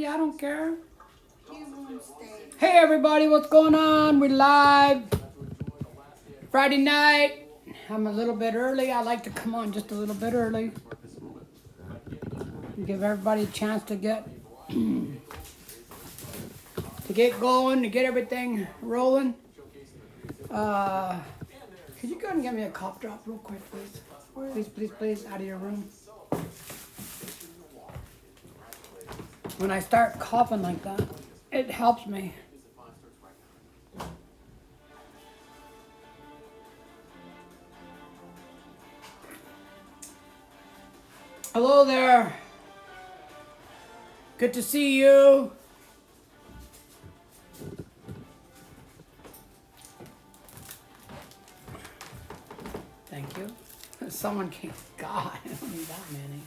me. I don't care. He won't stay. Hey, everybody. What's going on? We're live. Friday night. I'm a little bit early. I like to come on just a little bit early. Give everybody a chance to get going, to get everything rolling. Could you go and get me a cough drop real quick, please? Please, out of your room. When I start coughing like that, it helps me. Hello there. Good to see you. Thank you. Someone came. God, I don't need that many.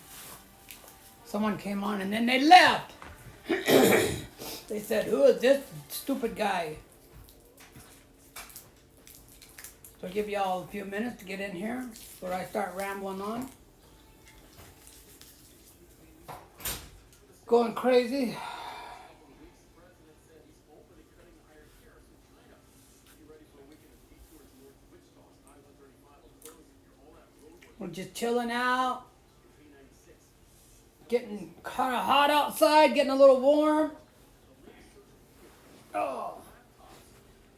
Someone came on and then they left. They said, "Who is this stupid guy?" So I'll give you all a few minutes to get in here before I start rambling on. Going crazy. We're just chilling out. Getting kind of hot outside, getting a little warm. Oh,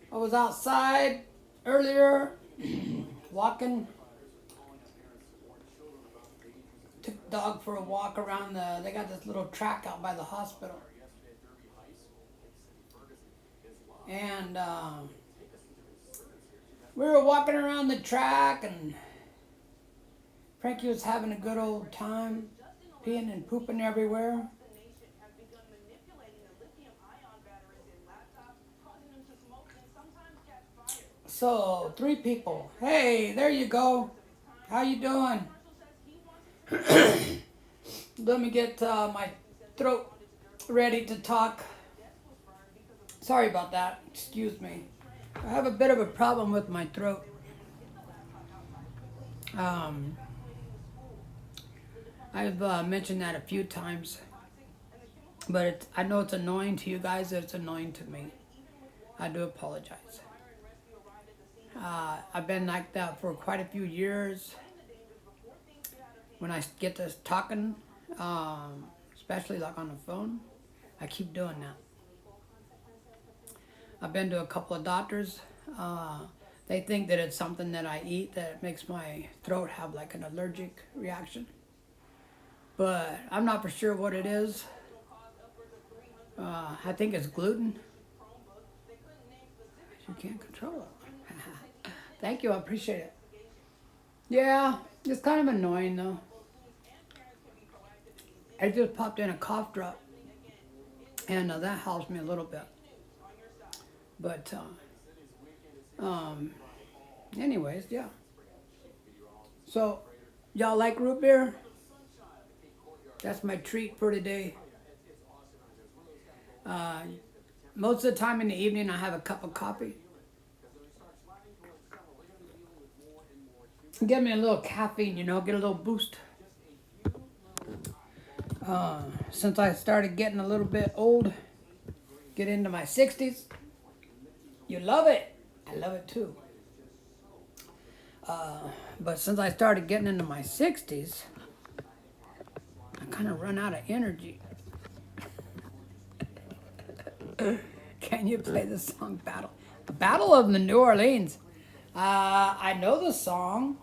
I was outside earlier, walking. Took the dog for a walk around they got this little track out by the hospital. And we were walking around the track and Frankie was having a good old time, peeing and pooping everywhere. So, 3 people. Hey, there you go. How you doing? Let me get my throat ready to talk. Sorry about that. Excuse me. I have a bit of a problem with my throat. I've mentioned that a few times, but I know it's annoying to you guys. It's annoying to me. I do apologize. I've been like that for quite a few years. When I get to talking, especially like on the phone, I keep doing that. I've been to a couple of doctors. They think that it's something that I eat that makes my throat have like an allergic reaction. But I'm not for sure what it is. I think it's gluten. You can't control it. Thank you, I appreciate it. Yeah, it's kind of annoying though. I just popped in a cough drop, and that helps me a little bit. But anyways, yeah. So, y'all like root beer? That's my treat for today. Most of the time in the evening, I have a cup of coffee. Get me a little caffeine, get a little boost. Since I started getting a little bit old, get into my 60s, you love it. I love it too. But since I started getting into my 60s, I kind of run out of energy. Can you play the song Battle of the New Orleans? I know the song.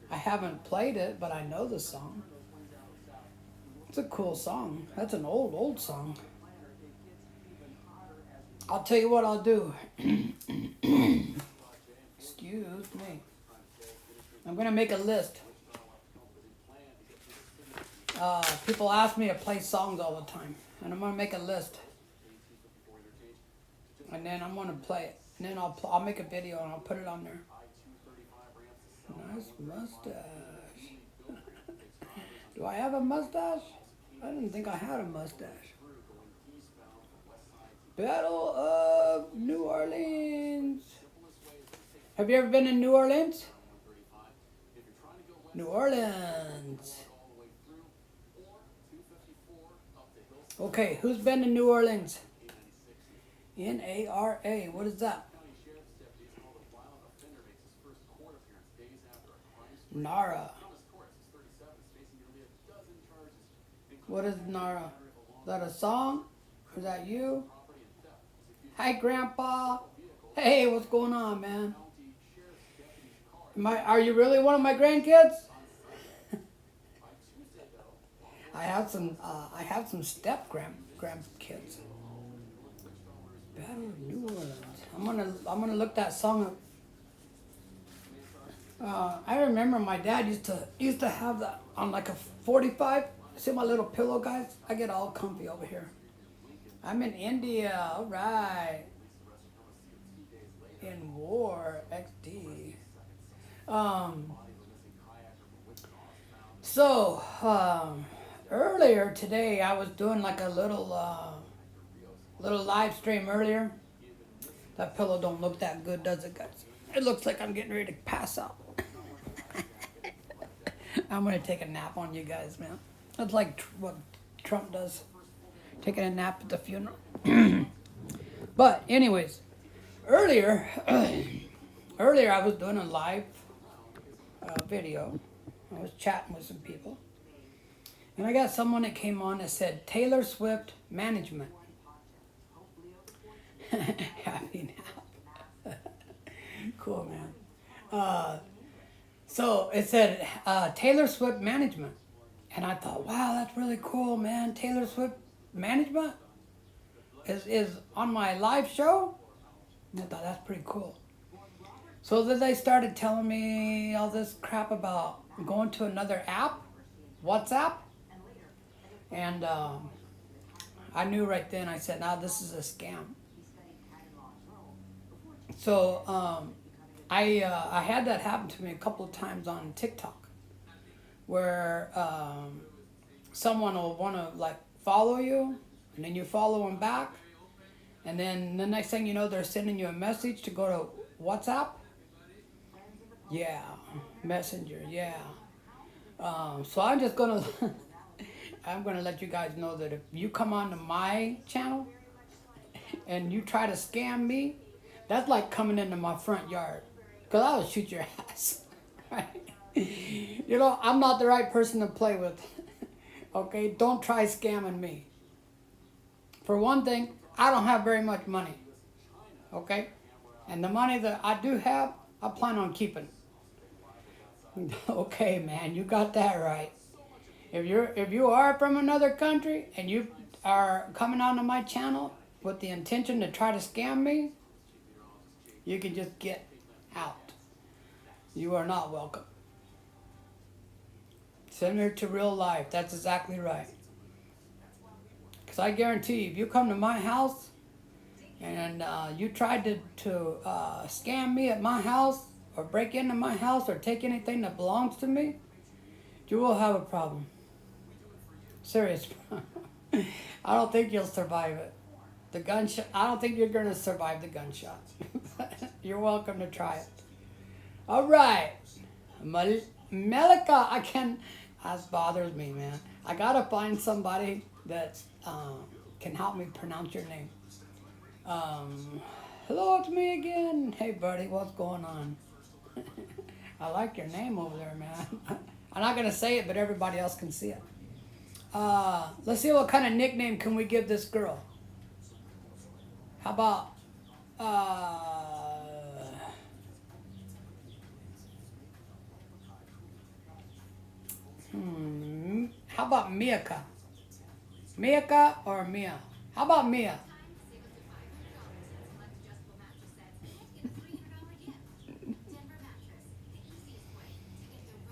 I haven't played it, but I know the song. It's a cool song. That's an old song. I'll tell you what I'll do. Excuse me. I'm going to make a list. People ask me to play songs all the time, and I'm going to make a list. And then I'm going to play it. And then I'll make a video and I'll put it on there. Nice mustache. Do I have a mustache? I didn't think I had a mustache. Battle of New Orleans. Have you ever been in New Orleans? New Orleans. Okay, who's been to New Orleans? NARA. What is that? Nara. What is Nara? Is that a song? Is that you? Hi, Grandpa. Hey, what's going on, man? Are you really one of my grandkids? I have some step grandkids. Battle of New Orleans. I'm gonna look that song up. I remember my dad used to have that on like a 45. See my little pillow, guys? I get all comfy over here. I'm in India. All right. In war, XD. Um. So earlier today, I was doing like a little live stream earlier. That pillow don't look that good, does it, guys? It looks like I'm getting ready to pass out. I'm gonna take a nap on you guys, man. That's like what Trump does, taking a nap at the funeral. But anyways, earlier, earlier I was doing a live video. I was chatting with some people, and I got someone that came on that said Taylor Swift management. Happy nap. Cool, man. So it said Taylor Swift management. And I thought, wow, that's really cool, man. Taylor Swift management is on my live show. And I thought, that's pretty cool. So then they started telling me all this crap about going to another app, WhatsApp. And I knew right then, I said, nah, this is a scam. So I had that happen to me a couple of times on TikTok, where someone will want to like follow you, and then you follow them back, and then the next thing you know, they're sending you a message to go to WhatsApp. Yeah, Messenger. Yeah. So I'm just gonna I'm gonna let you guys know that if you come onto my channel and you try to scam me, that's like coming into my front yard, because I will shoot your ass. Right? You know, I'm not the right person to play with. Okay, don't try scamming me. For one thing, I don't have very much money. Okay, and the money that I do have, I plan on keeping. Okay, man, you got that right. If you are from another country and you are coming onto my channel with the intention to try to scam me, you can just get out. You are not welcome. Similar to real life. That's exactly right. Because I guarantee you, if you come to my house and you tried to scam me at my house, or break into my house, or take anything that belongs to me, you will have a problem. Serious problem. I don't think you'll survive it. The gunshot. I don't think you're gonna survive the gunshots. You're welcome to try it. All right, Melika. I can. That bothers me, man. I gotta find somebody that can help me pronounce your name. Hello, it's me again. Hey, buddy, what's going on? I like your name over there, man. I'm not gonna say it, but everybody else can see it. Let's see what kind of nickname can we give this girl. How about how about Miyaka? Miyaka or Mia? How about Mia?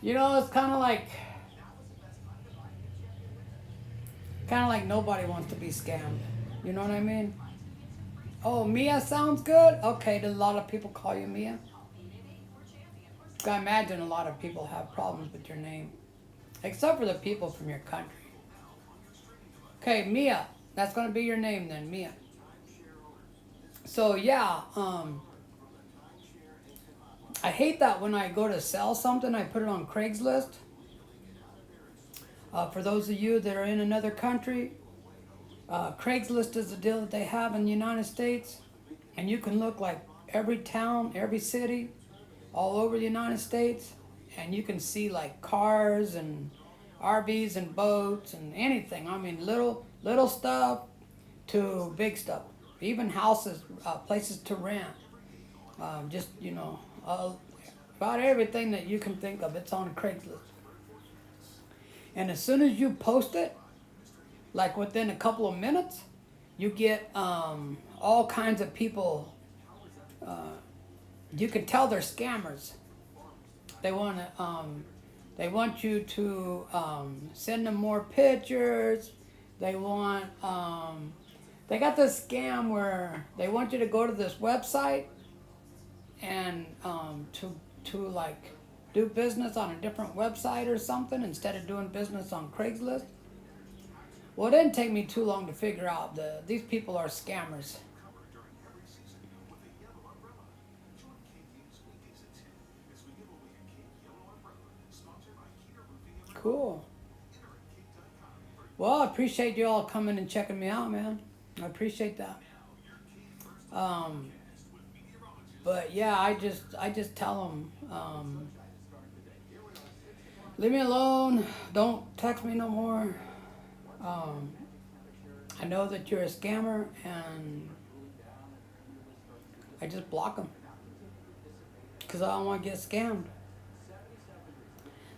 You know, it's kind of like nobody wants to be scammed. You know what I mean? Oh, Mia sounds good? Okay, do a lot of people call you Mia? I imagine a lot of people have problems with your name. Except for the people from your country. Okay, Mia. That's going to be your name then, Mia. So, yeah. I hate that when I go to sell something, I put it on Craigslist. For those of you that are in another country, Craigslist is the deal that they have in the United States, and you can look like every town, every city, all over the United States, and you can see like cars and RVs and boats and anything. I mean, little stuff to big stuff, even houses, places to rent. Just about everything that you can think of, it's on Craigslist. And as soon as you post it, like within a couple of minutes, you get all kinds of people. You can tell they're scammers. They want to. They want you to send them more pictures. They want. They got this scam where they want you to go to this website and to like do business on a different website or something instead of doing business on Craigslist. Well, it didn't take me too long to figure out these people are scammers. Cool. Well, I appreciate you all coming and checking me out, man. I appreciate that. Um, but yeah, I just tell them, leave me alone. Don't text me no more. Um, I know that you're a scammer, and I just block them because I don't want to get scammed.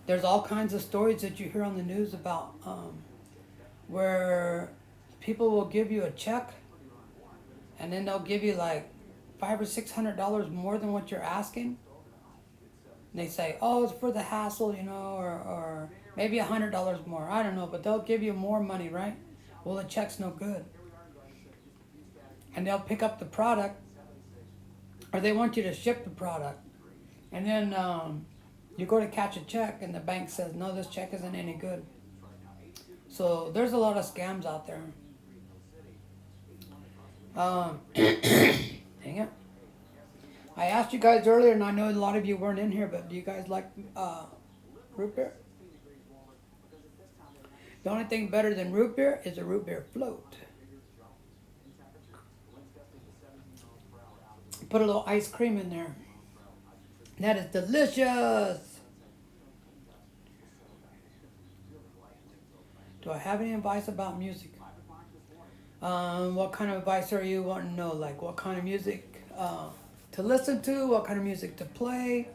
There's all kinds of stories that you hear on the news about where people will give you a check, and then they'll give you like $500 or $600 more than what you're asking. And they say, "Oh, it's for the hassle, or maybe $100 more. I don't know, but they'll give you more money, right? Well, the check's no good, and they'll pick up the product, or they want you to ship the product, and then you go to catch a check, and the bank says, "No, this check isn't any good." So there's a lot of scams out there. Dang it. I asked you guys earlier, and I know a lot of you weren't in here, but do you guys like root beer? The only thing better than root beer is a root beer float. Put a little ice cream in there. That is delicious. Do I have any advice about music? What kind of advice are you wanting to know? Like what kind of music to listen to? What kind of music to play?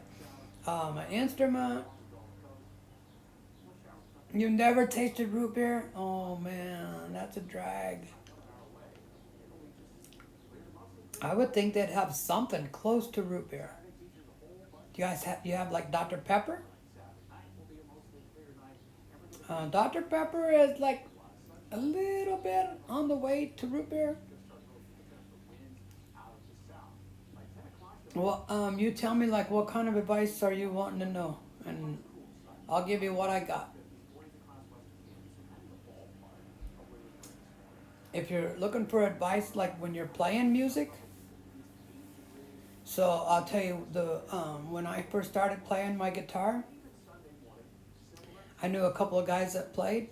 An instrument? You never tasted root beer? Oh man, that's a drag. I would think they'd have something close to root beer. Do you have like Dr. Pepper? Dr. Pepper is like a little bit on the way to root beer. Well, you tell me like what kind of advice are you wanting to know, and I'll give you what I got. If you're looking for advice, like when you're playing music, so I'll tell you when I first started playing my guitar, I knew a couple of guys that played,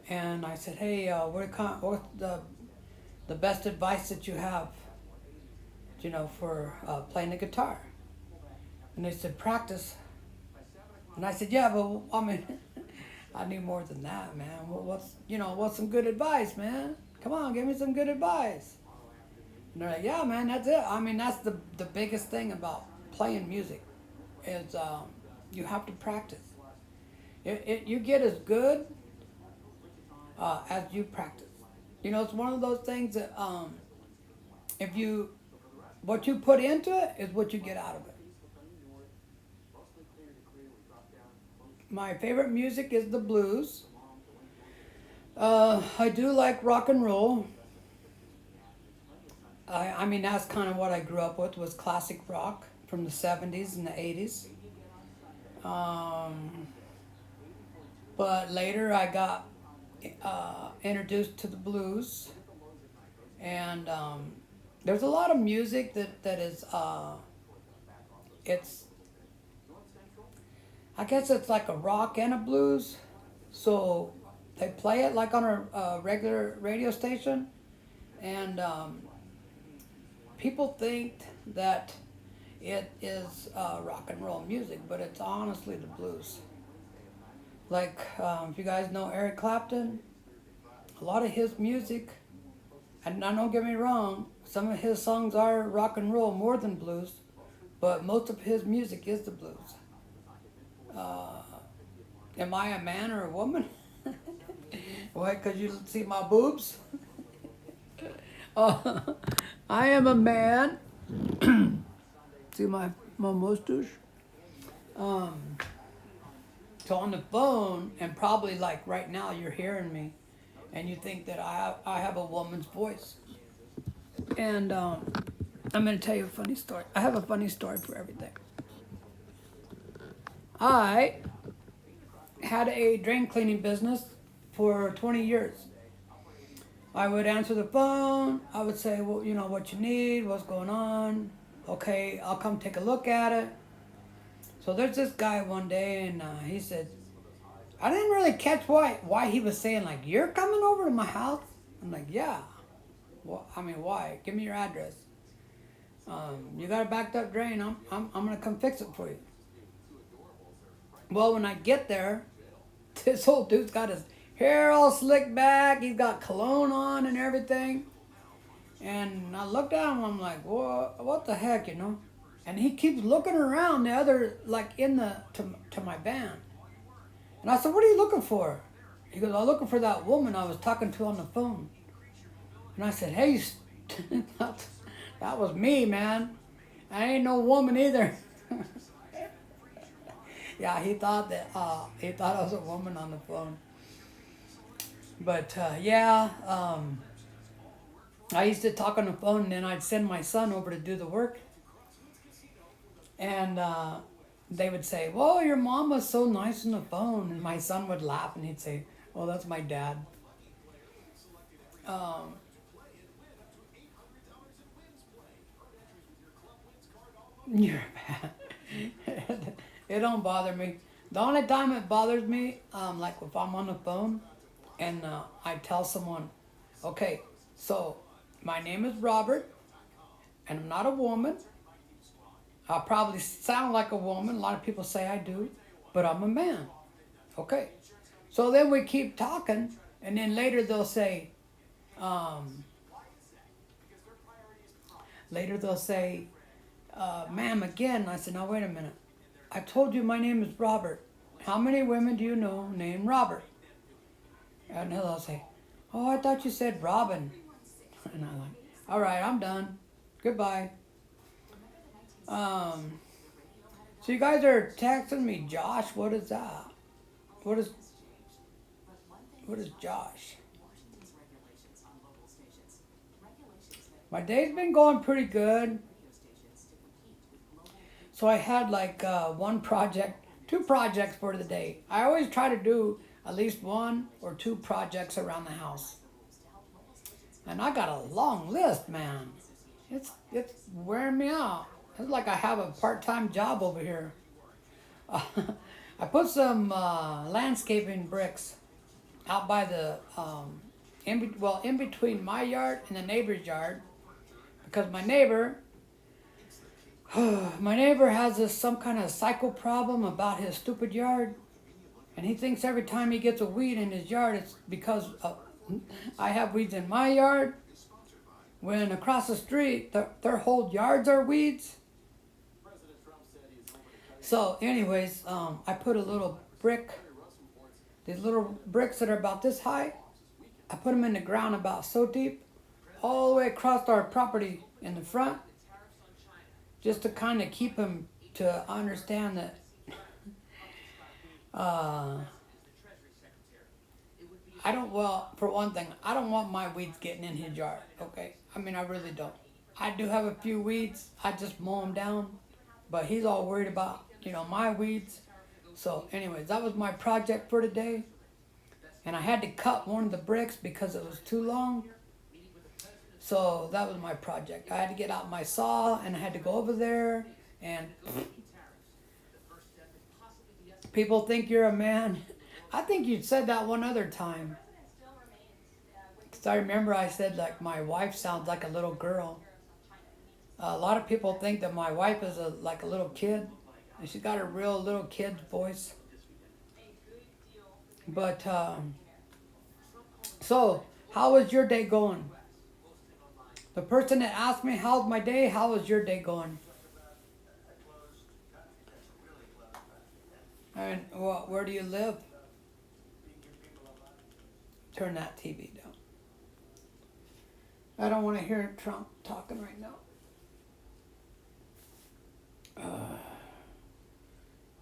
and I said, "Hey, what's the best advice that you have, for playing the guitar?" And they said, "Practice." And I said, "Yeah, but I mean, I need more than that, man. What's some good advice, man? Come on, give me some good advice." And they're like, "Yeah, man, that's it. I mean, that's the biggest thing about playing music is you have to practice. You get as good as you practice. It's one of those things that if you what you put into it is what you get out of it." My favorite music is the blues. I do like rock and roll. I mean, that's kind of what I grew up with, was classic rock from the 70s and the 80s. Um, but later I got introduced to the blues. And there's a lot of music that is, it's, I guess it's like a rock and a blues. So They play it like on a regular radio station, and people think that it is rock and roll music, but it's honestly the blues. Like, if you guys know Eric Clapton, a lot of his music, and now don't get me wrong, some of his songs are rock and roll more than blues, but most of his music is the blues. Uh, am I a man or a woman? Why? Because you see my boobs? Uh, I am a man. See my mustache? Um, so on the phone, and probably like right now you're hearing me, and you think that I have a woman's voice. And I'm going to tell you a funny story. I have a funny story for everything. I had a drain cleaning business for 20 years. I would answer the phone. I would say, well, you know, what you need, what's going on. Okay, I'll come take a look at it. So there's this guy one day, and he said, I didn't really catch why he was saying, like, you're coming over to my house? I'm like, yeah. Well, I mean, why? Give me your address. You got a backed up drain. I'm gonna come fix it for you. Well, when I get there, this old dude's got his hair all slicked back. He's got cologne on and everything. And I looked at him. I'm like, what the heck, you know? And he keeps looking around the other, like in the to my van. And I said, what are you looking for? He goes, I'm looking for that woman I was talking to on the phone. And I said, hey, that was me, man. I ain't no woman either. Yeah, he thought I was a woman on the phone. But yeah, I used to talk on the phone, and then I'd send my son over to do the work, and they would say, "Well, your mom was so nice on the phone," and my son would laugh, and he'd say, "Oh, that's my dad." Um, you're bad. It don't bother me. The only time it bothers me, like if I'm on the phone and I tell someone, okay, so my name is Robert and I'm not a woman. I probably sound like a woman. A lot of people say I do, but I'm a man. Okay. So then we keep talking, and then later they'll say, um, later they'll say, ma'am, again. I said, now wait a minute. I told you my name is Robert. How many women do you know named Robert? And they'll say, oh, I thought you said Robin. And I'm like, all right, I'm done. Goodbye. Um, so you guys are texting me, Josh. What is that? What is Josh? My day's been going pretty good. So I had like two projects for the day. I always try to do at least one or two projects around the house. And I got a long list, man. It's wearing me out. It's like I have a part-time job over here. I put some landscaping bricks out by the in between my yard and the neighbor's yard, because my neighbor has some kind of psycho problem about his stupid yard, and he thinks every time he gets a weed in his yard it's because I have weeds in my yard, when across the street their whole yards are weeds. So anyways, I put a little brick, these little bricks that are about this high, I put them in the ground about so deep, all the way across our property in the front, just to kind of keep him to understand that for one thing, I don't want my weeds getting in his yard, okay? I mean, I really don't. I do have a few weeds, I just mow them down, but he's all worried about, my weeds. So anyways, that was my project for today. And I had to cut one of the bricks because it was too long. So that was my project. I had to get out my saw, and I had to go over there, and people think you're a man. I think you said that one other time. 'Cause I remember I said like my wife sounds like a little girl. A lot of people think that my wife is like a little kid, and she's got a real little kid's voice. But so, how was your day going? The person that asked me how's my day, how was your day going? And well, where do you live? Turn that TV down. I don't want to hear Trump talking right now.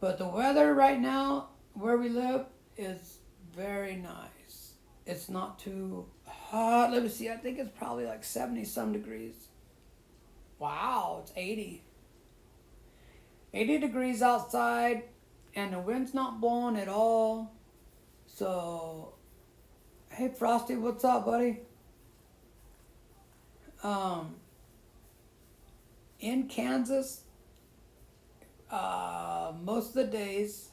But the weather right now, where we live, is very nice. It's not too hot. Let me see. I think it's probably like 70 some degrees. Wow, it's 80. 80 degrees outside, and the wind's not blowing at all. So, hey Frosty, what's up, buddy? In Kansas, most of the days,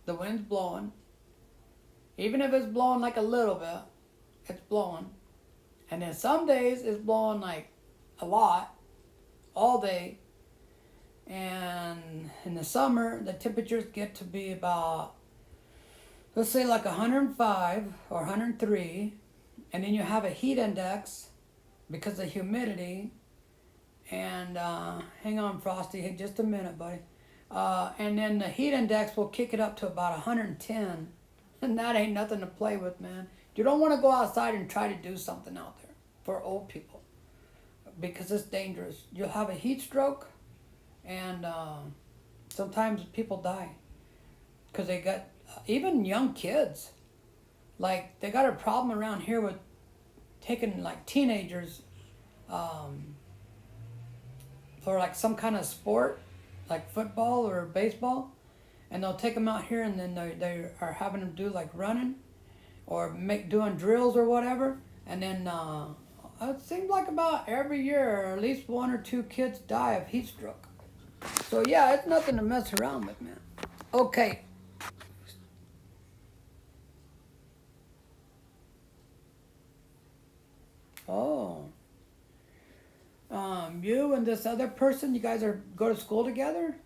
the wind's blowing. Even if it's blowing like a little bit, it's blowing. And then some days it's blowing like a lot, all day. And in the summer, the temperatures get to be about, let's say like 105 or 103. And then you have a heat index because of humidity. And hang on, Frosty, hey, just a minute, buddy. And then the heat index will kick it up to about 110. And that ain't nothing to play with, man. You don't want to go outside and try to do something out there for old people because it's dangerous. You'll have a heat stroke, and sometimes people die because they got, even young kids, like they got a problem around here with taking like teenagers for like some kind of sport, like football or baseball, and they'll take them out here, and then they are having them do like running or doing drills or whatever, and then it seems like about every year at least one or two kids die of heat stroke. So yeah, it's nothing to mess around with, man. Okay. Oh. You and this other person, you guys go to school together?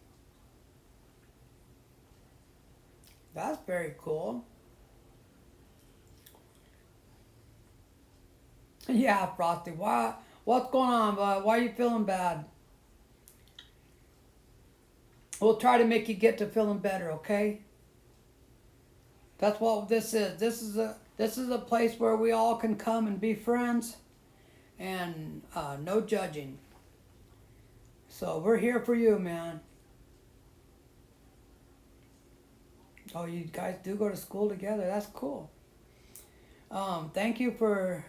That's very cool. Yeah, Frosty. What's going on, bud? Why are you feeling bad? We'll try to make you get to feeling better, okay? That's what this is. This is a place where we all can come and be friends, and no judging. So we're here for you, man. Oh, you guys do go to school together. That's cool. Thank you for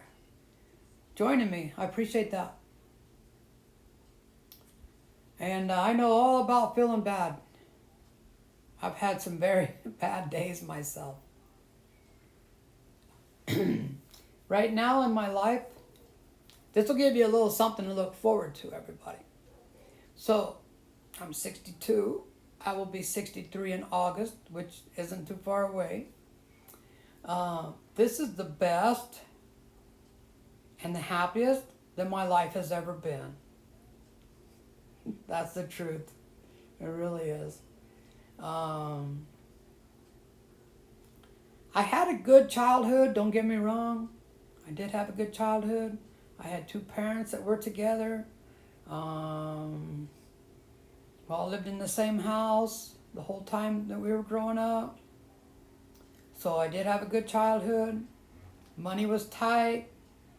joining me. I appreciate that. And I know all about feeling bad. I've had some very bad days myself. Right now in my life, this will give you a little something to look forward to, everybody. So, I'm 62. I will be 63 in August, which isn't too far away. This is the best and the happiest that my life has ever been. That's the truth. It really is. I had a good childhood, don't get me wrong. I did have a good childhood. I had two parents that were together. We all lived in the same house the whole time that we were growing up. So I did have a good childhood. Money was tight.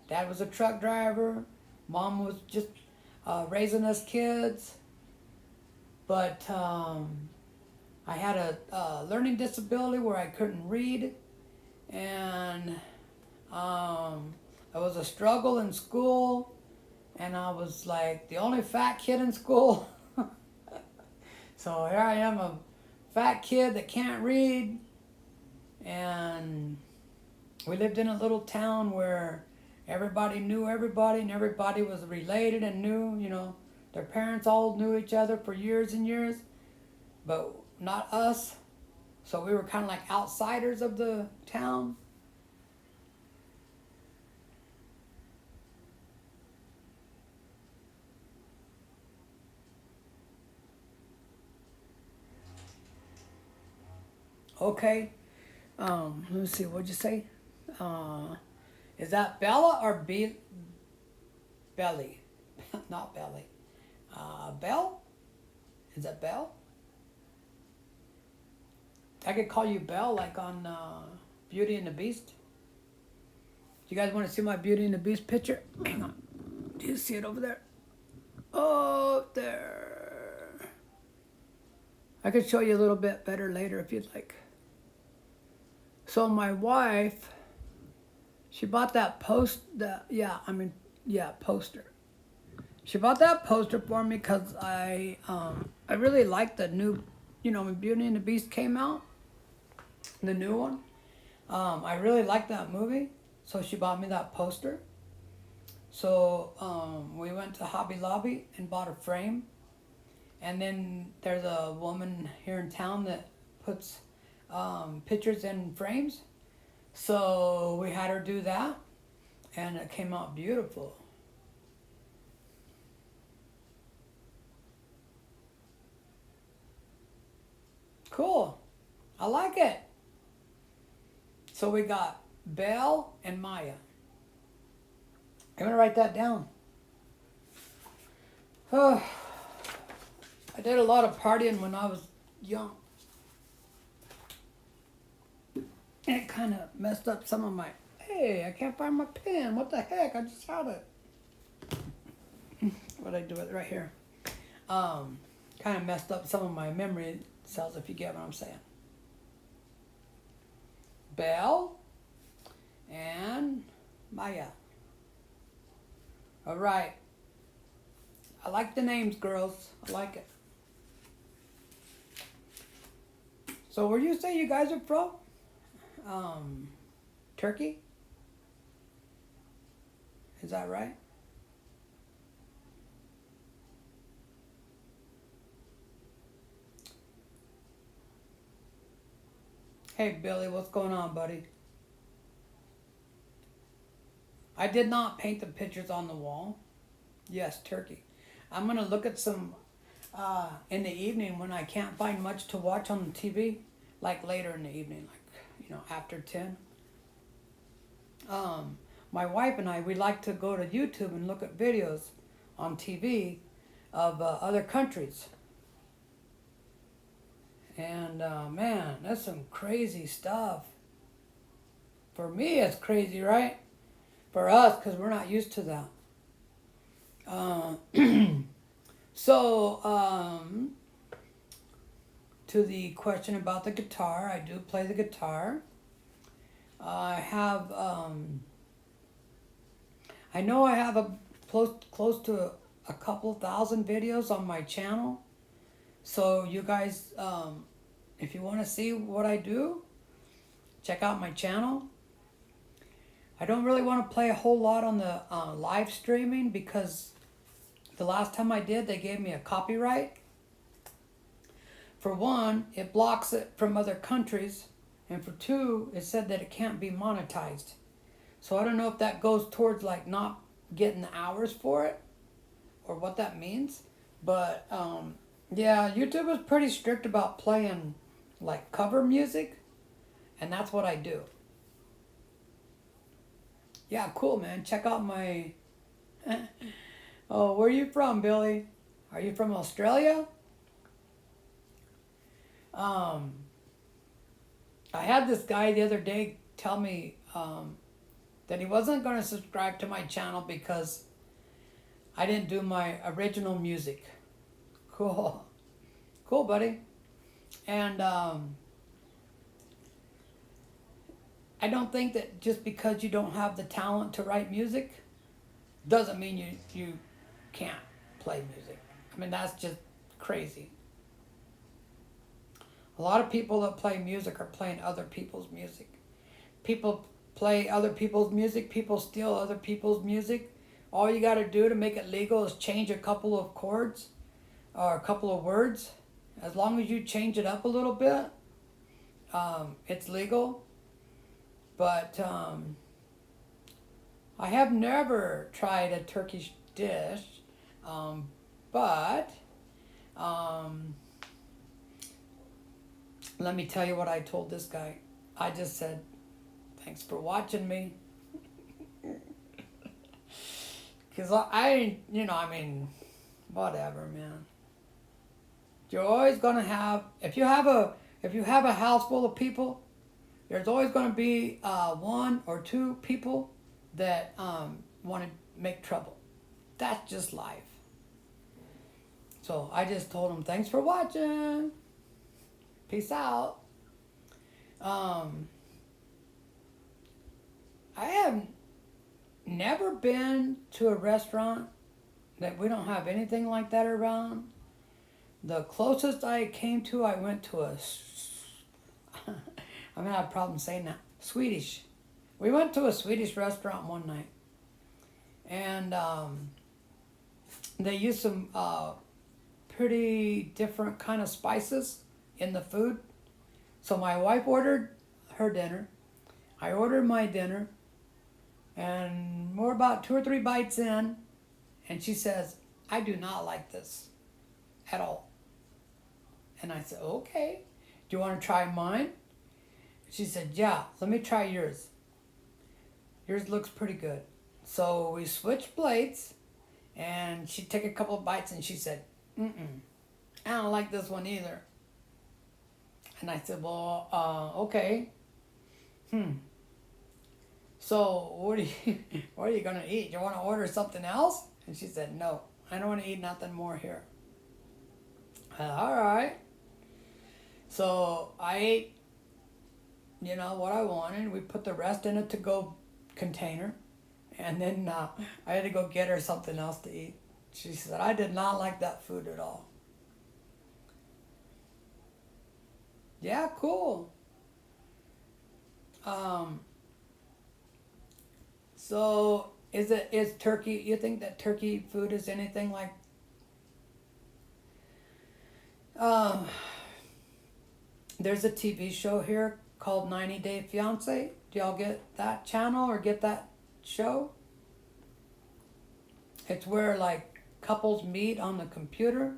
Dad was a truck driver. Mom was just raising us kids. But I had a learning disability where I couldn't read. And it was a struggle in school. And I was like the only fat kid in school. So here I am, a fat kid that can't read. And we lived in a little town where everybody knew everybody and everybody was related and knew, their parents all knew each other for years and years, but not us. So we were kind of like outsiders of the town. Okay. Let me see. What'd you say? Is that Bella or Belly? Not Belly. Belle? Is that Belle? I could call you Belle, like on Beauty and the Beast. Do you guys want to see my Beauty and the Beast picture? Hang on. Do you see it over there? Oh, there. I could show you a little bit better later if you'd like. So my wife, she bought that poster. She bought that poster for me because I really liked the new, when Beauty and the Beast came out, the new one. I really liked that movie, so she bought me that poster. So we went to Hobby Lobby and bought a frame. And then there's a woman here in town that puts pictures in frames. So we had her do that, and it came out beautiful. Cool. I like it. So we got Belle and Maya. I'm going to write that down. Oh, I did a lot of partying when I was young. And it kind of messed up some of my... Hey, I can't find my pen. What the heck? I just had it. What'd I do with it? Right here. Kind of messed up some of my memory cells, if you get what I'm saying. Belle and Maya. All right. I like the names, girls. I like it. So where do you say you guys are from? Turkey? Is that right? Hey, Billy, what's going on, buddy? I did not paint the pictures on the wall. Yes, Turkey. I'm going to look at some in the evening when I can't find much to watch on the TV, like later in the evening, like, after 10. My wife and I, we like to go to YouTube and look at videos on TV of other countries. And man, that's some crazy stuff. For me, it's crazy, right? For us, because we're not used to that. So, to the question about the guitar, I do play the guitar. I have, I know I have a close to a couple thousand videos on my channel. So you guys, if you want to see what I do, check out my channel. I don't really want to play a whole lot on the live streaming because the last time I did, they gave me a copyright. For one, it blocks it from other countries. And for two, it said that it can't be monetized. So I don't know if that goes towards like not getting the hours for it or what that means. But yeah, YouTube is pretty strict about playing like cover music. And that's what I do. Yeah, cool, man. Check out my... Oh, where are you from, Billy? Are you from Australia? I had this guy the other day tell me that he wasn't going to subscribe to my channel because I didn't do my original music. Cool. Cool, buddy. And I don't think that just because you don't have the talent to write music doesn't mean you can't play music. I mean, that's just crazy. A lot of people that play music are playing other people's music. People play other people's music. People steal other people's music. All you got to do to make it legal is change a couple of chords or a couple of words. As long as you change it up a little bit, It's legal, but I have never tried a Turkish dish. Um, but um, let me tell you what I told this guy. I just said, thanks for watching me. Because I mean, whatever, man. You're always going to have, if you have a house full of people, there's always going to be one or two people that want to make trouble. That's just life. So I just told him, thanks for watching. Peace out. I have never been to a restaurant that we don't have anything like that around. The closest I came to, I went to a, I'm gonna have a problem saying that, Swedish. We went to a Swedish restaurant one night, and they used some pretty different kind of spices in the food. So my wife ordered her dinner, I ordered my dinner, and we're about 2 or 3 bites in, and she says, I do not like this at all. And I said, okay, do you want to try mine? She said, yeah, let me try yours. Yours looks pretty good. So we switched plates, and she took a couple of bites, and she said, I don't like this one either. And I said, well, okay. So what are you gonna eat? You want to order something else? And she said, no, I don't want to eat nothing more here. All right. So I ate, what I wanted. We put the rest in a to-go container, and then I had to go get her something else to eat. She said, I did not like that food at all. Yeah, cool. So is turkey, you think that turkey food is anything like, um, there's a TV show here called 90 Day Fiance. Do y'all get that channel or get that show? It's where like couples meet on the computer,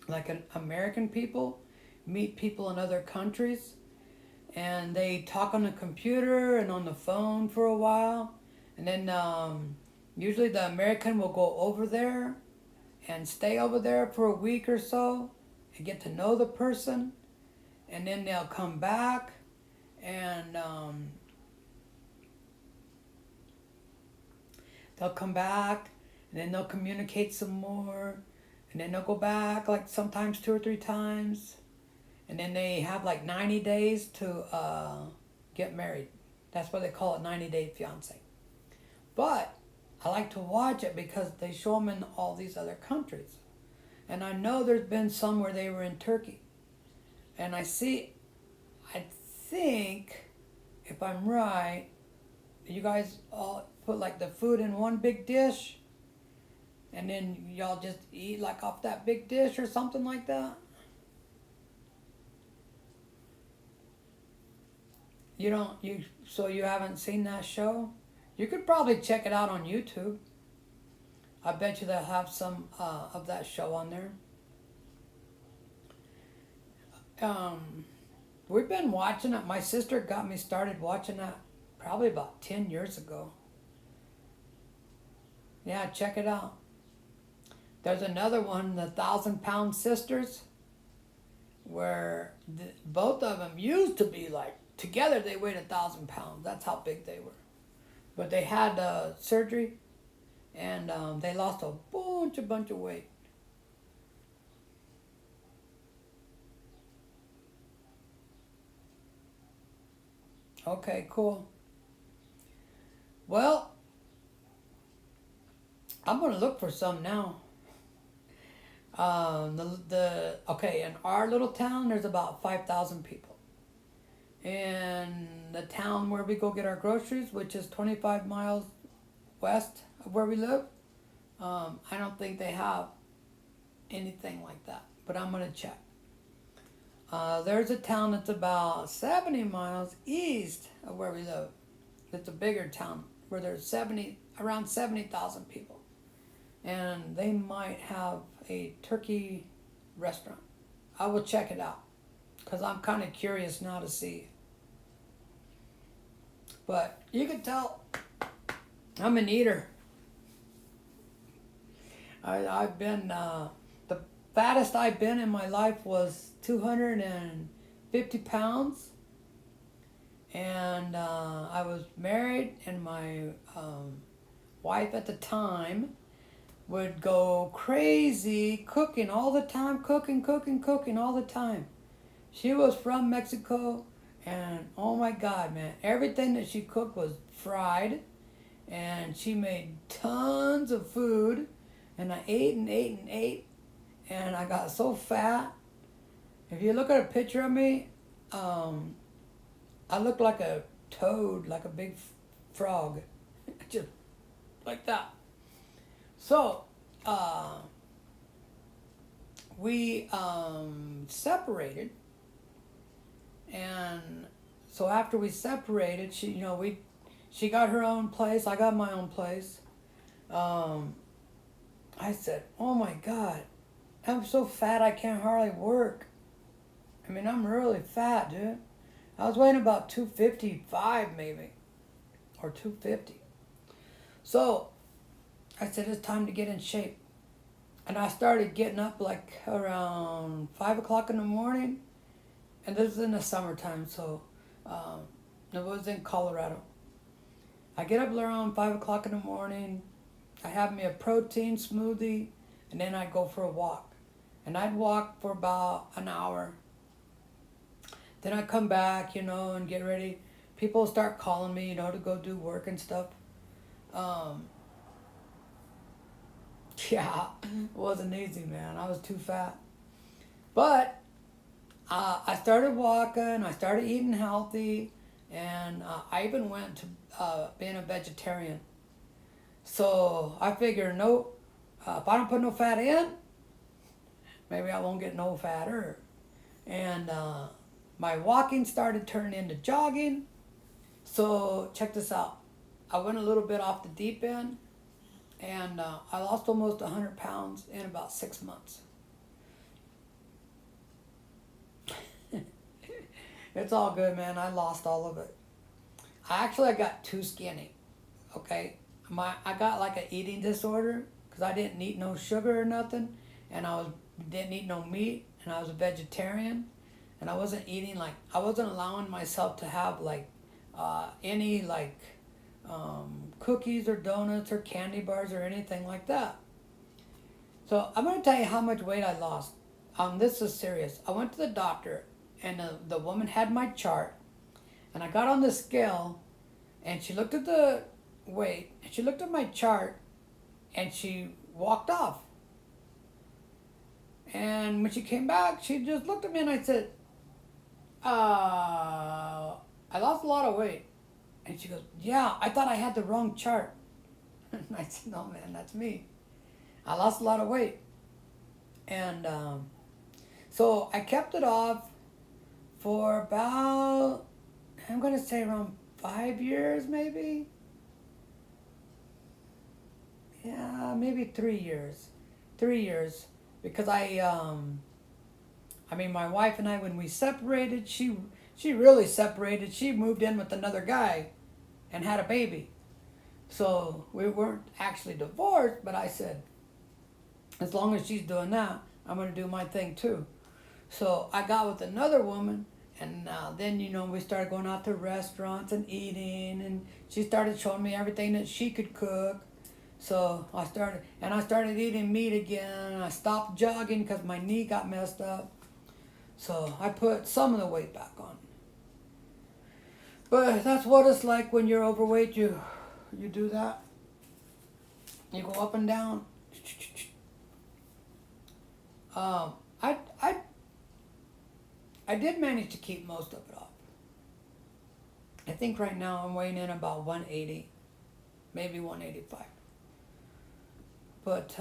like American people meet people in other countries, and they talk on the computer and on the phone for a while, and then usually the American will go over there and stay over there for a week or so and get to know the person, and then they'll come back and then they'll communicate some more, and then they'll go back like sometimes 2 or 3 times, and then they have like 90 days to get married. That's why they call it 90 Day Fiance. But I like to watch it because they show them in all these other countries. And I know there's been some where they were in Turkey. And I think, if I'm right, you guys all put like the food in one big dish, and then y'all just eat like off that big dish or something like that. So you haven't seen that show? You could probably check it out on YouTube. I bet you they'll have some of that show on there. We've been watching it. My sister got me started watching that probably about 10 years ago. Yeah, check it out. There's another one, the 1,000 Pound Sisters, where both of them used to be like, together they weighed 1,000 pounds. That's how big they were. But they had surgery, and they lost a bunch of weight. Okay, cool. Well, I'm gonna look for some now. Okay, in our little town, there's about 5,000 people. In the town where we go get our groceries, which is 25 miles west of where we live, I don't think they have anything like that. But I'm gonna check. There's a town that's about 70 miles east of where we live. It's a bigger town where there's around 70,000 people. And they might have a turkey restaurant. I will check it out because I'm kind of curious now to see. But you can tell I'm an eater. I've been, the fattest I've been in my life was 250 pounds. And I was married, and my wife at the time would go crazy cooking all the time, cooking all the time. She was from Mexico, and oh my God, man, everything that she cooked was fried, and she made tons of food, and I ate and ate and ate, and I got so fat. If you look at a picture of me, I look like a toad, like a big frog, just like that. So, we separated, and so after we separated, she got her own place, I got my own place. I said, "Oh my God, I'm so fat I can't hardly work." I mean, I'm really fat, dude. I was weighing about 255 maybe, or 250. So I said, it's time to get in shape. And I started getting up like around 5 o'clock in the morning. And this was in the summertime, so it was in Colorado. I get up around 5 o'clock in the morning. I have me a protein smoothie, and then I'd go for a walk. And I'd walk for about an hour. Then I come back, and get ready. People start calling me, to go do work and stuff. Yeah, it wasn't easy, man. I was too fat. But I started walking, I started eating healthy, and I even went to being a vegetarian. So I figured, nope, if I don't put no fat in, maybe I won't get no fatter. And my walking started turning into jogging. So check this out. I went a little bit off the deep end, and I lost almost 100 pounds in about 6 months. It's all good, man. I lost all of it. I got too skinny. Okay, I got like an eating disorder because I didn't eat no sugar or nothing, and didn't eat no meat, and I was a vegetarian, and I wasn't eating I wasn't allowing myself to have any cookies or donuts or candy bars or anything like that. So I'm gonna tell you how much weight I lost. This is serious. I went to the doctor, and the woman had my chart, and I got on the scale, and she looked at the weight, and she looked at my chart, and she walked off. And when she came back, she just looked at me, and I said, I lost a lot of weight. And she goes, "Yeah, I thought I had the wrong chart." And I said, "No, man, that's me. I lost a lot of weight." And so I kept it off for about, I'm going to say around 5 years, maybe. Yeah, maybe 3 years. 3 years. Because my wife and I, when we separated, she really separated. She moved in with another guy and had a baby. So we weren't actually divorced, but I said, as long as she's doing that, I'm going to do my thing too. So I got with another woman, and then, we started going out to restaurants and eating, and she started showing me everything that she could cook. So I started eating meat again. I stopped jogging because my knee got messed up. So I put some of the weight back on. But that's what it's like when you're overweight. You do that. You go up and down. I did manage to keep most of it off. I think right now I'm weighing in about 180, maybe 185. But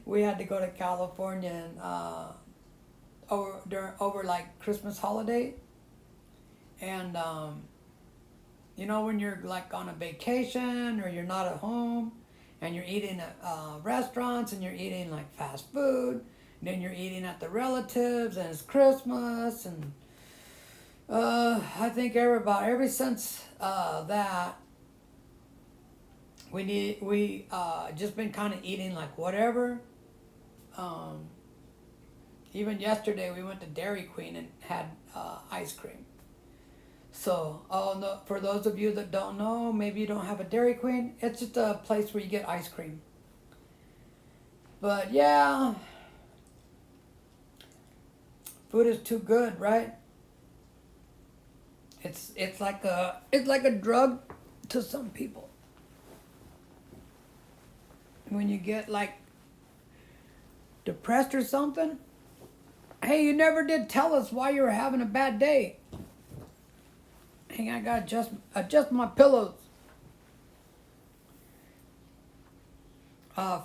we had to go to California, and over like Christmas holiday, and you know, when you're like on a vacation or you're not at home, and you're eating at restaurants and you're eating like fast food, and then you're eating at the relatives and it's Christmas and I think ever since that we just been kind of eating like whatever. Um, Even yesterday we went to Dairy Queen and had ice cream. So, oh no, for those of you that don't know, maybe you don't have a Dairy Queen. It's just a place where you get ice cream. But yeah, food is too good, right? It's like a drug to some people. When you get like depressed or something, hey, you never did tell us why you were having a bad day. Hang on, I gotta adjust my pillows.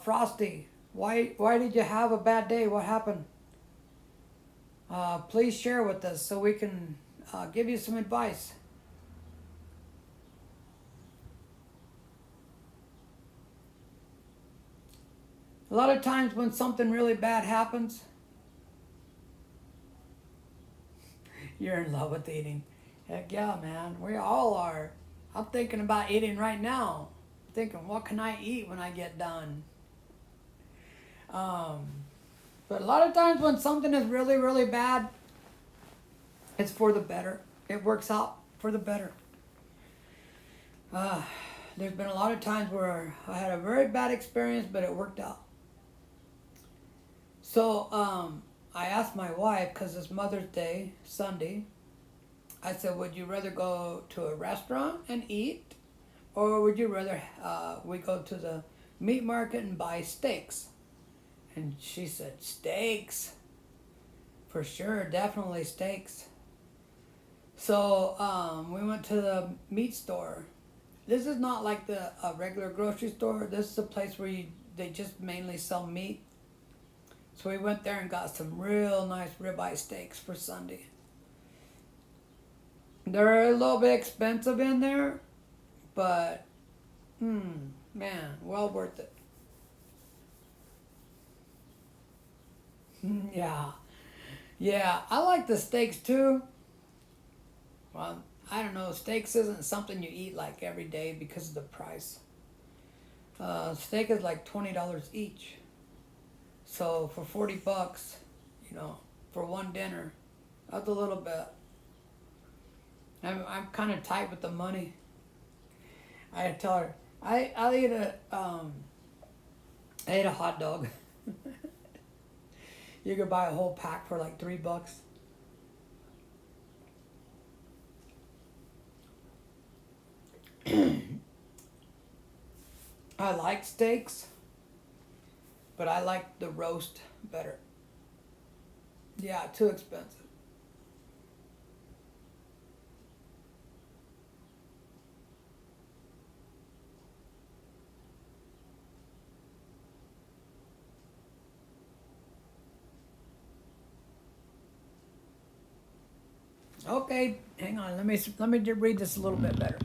Frosty, why did you have a bad day? What happened? Please share with us so we can give you some advice. A lot of times when something really bad happens, you're in love with eating. Heck yeah, man. We all are. I'm thinking about eating right now. Thinking, what can I eat when I get done? Um, but a lot of times when something is really, really bad, it's for the better. It works out for the better. Uh, there's been a lot of times where I had a very bad experience, but it worked out. So I asked my wife, because it's Mother's Day, Sunday, I said, would you rather go to a restaurant and eat, or would you rather we go to the meat market and buy steaks? And she said, steaks. For sure, definitely steaks. So we went to the meat store. This is not like a regular grocery store. This is a place where they just mainly sell meat. So we went there and got some real nice ribeye steaks for Sunday. They're a little bit expensive in there, but man, well worth it. Yeah, yeah, I like the steaks too. Well, I don't know, steaks isn't something you eat like every day because of the price. Steak is like $20 each. So for $40, for one dinner, that's a little bit. I'm kind of tight with the money. I tell her I ate a hot dog. You could buy a whole pack for like $3. I like steaks, but I like the roast better. Yeah, too expensive. Okay, hang on. Let me just read this a little bit better.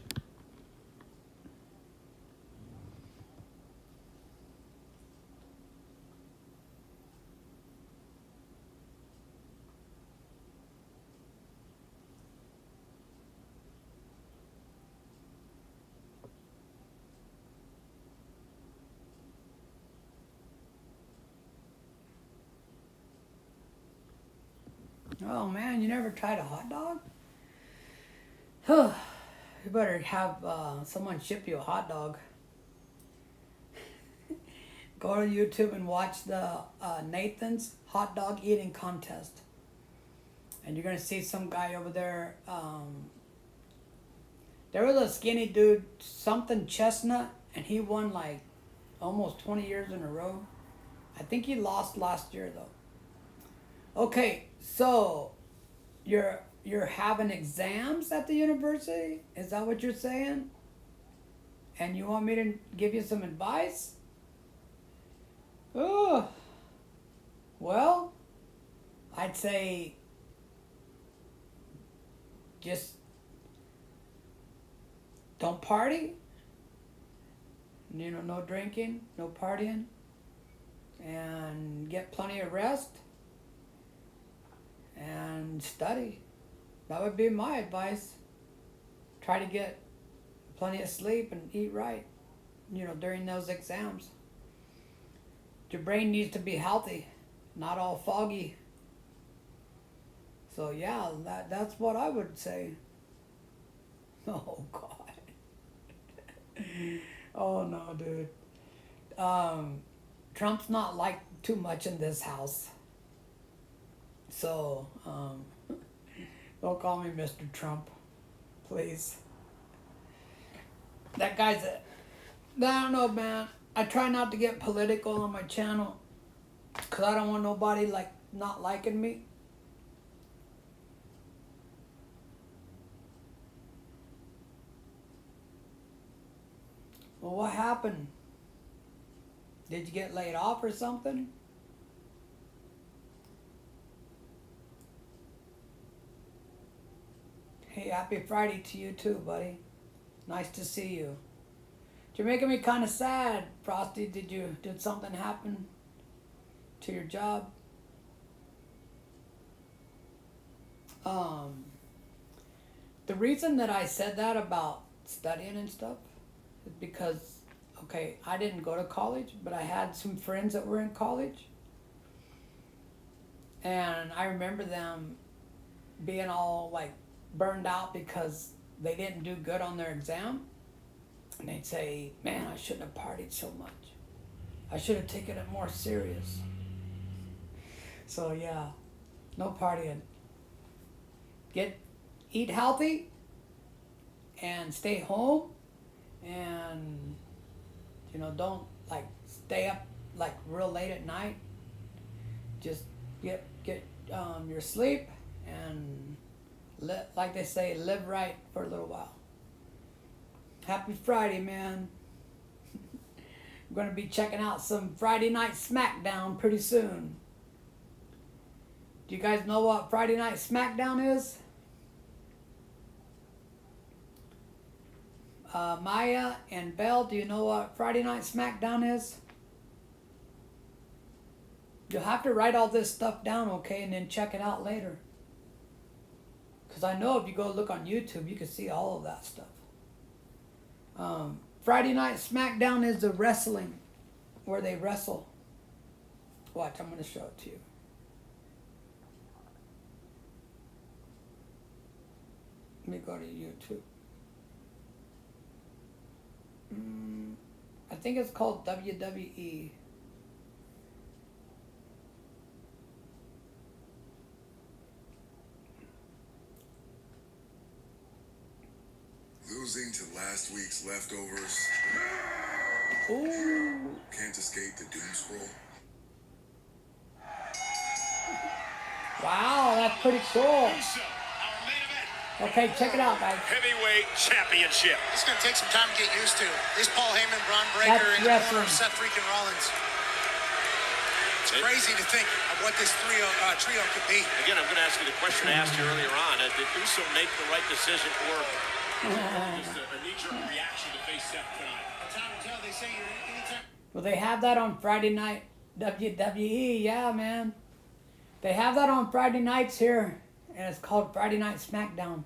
Oh man, you never tried a hot dog? You better have someone ship you a hot dog. Go to YouTube and watch the Nathan's hot dog eating contest. And you're gonna see some guy over there. There was a skinny dude, something Chestnut, and he won like almost 20 years in a row. I think he lost last year though. Okay, so you're having exams at the university? Is that what you're saying? And you want me to give you some advice? Oh, well, I'd say just don't party. You know, no drinking, no partying, and get plenty of rest and study. That would be my advice. Try to get plenty of sleep and eat right, you know, during those exams. Your brain needs to be healthy, not all foggy. So yeah, that's what I would say. Oh God. Oh no, dude. Trump's not liked too much in this house. So, don't call me Mr. Trump, please. That guy's I don't know, man. I try not to get political on my channel because I don't want nobody like not liking me. Well, what happened? Did you get laid off or something? Hey, happy Friday to you too, buddy. Nice to see you. You're making me kind of sad, Frosty. Did something happen to your job? The reason that I said that about studying and stuff is because, okay, I didn't go to college, but I had some friends that were in college. And I remember them being all like burned out because they didn't do good on their exam. And they'd say, man, I shouldn't have partied so much. I should have taken it more serious. So yeah, no partying. Eat healthy and stay home, and you know, don't like stay up like real late at night. Just get your sleep and like they say, live right for a little while. Happy Friday, man. I'm gonna be checking out some Friday Night SmackDown pretty soon. Do you guys know what Friday Night SmackDown is? Maya and Belle, do you know what Friday Night SmackDown is? You'll have to write all this stuff down, okay, and then check it out later. Because I know if you go look on YouTube, you can see all of that stuff. Friday Night SmackDown is the wrestling, where they wrestle. Watch, I'm going to show it to you. Let me go to YouTube. I think it's called WWE. Losing to last week's leftovers. Ooh. Can't escape the doom scroll. Wow, that's pretty cool. Okay, check it out, guys. Heavyweight championship. It's going to take some time to get used to. This Paul Heyman, Braun Breaker, That's and the corner wrestling. of Seth freaking Rollins. It's crazy to think of what this trio could be. Again, I'm going to ask you the question I asked you earlier on. Did Uso make the right decision, or just a knee-jerk reaction to face Seth tonight? Time will tell. They say anytime. Well, they have that on Friday night WWE. Yeah, man. They have that on Friday nights here, and it's called Friday Night SmackDown.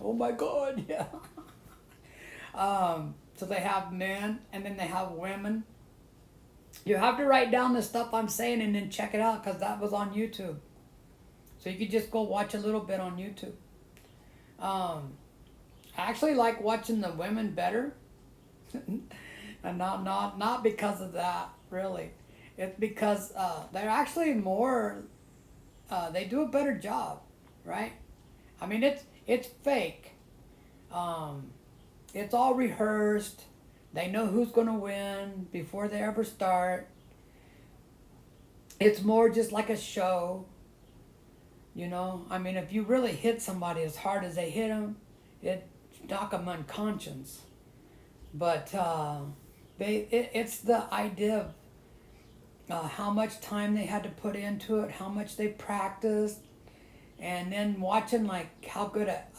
Oh my God, yeah. So they have men, and then they have women. You have to write down the stuff I'm saying and then check it out, because that was on YouTube. So you could just go watch a little bit on YouTube. I actually like watching the women better. And not because of that, really. It's because they're actually more, they do a better job, right? I mean, it's fake. It's all rehearsed. They know who's going to win before they ever start. It's more just like a show. You know, I mean, if you really hit somebody as hard as they hit them, it knock them unconscious. But it's the idea of, how much time they had to put into it, how much they practiced, and then watching like how good at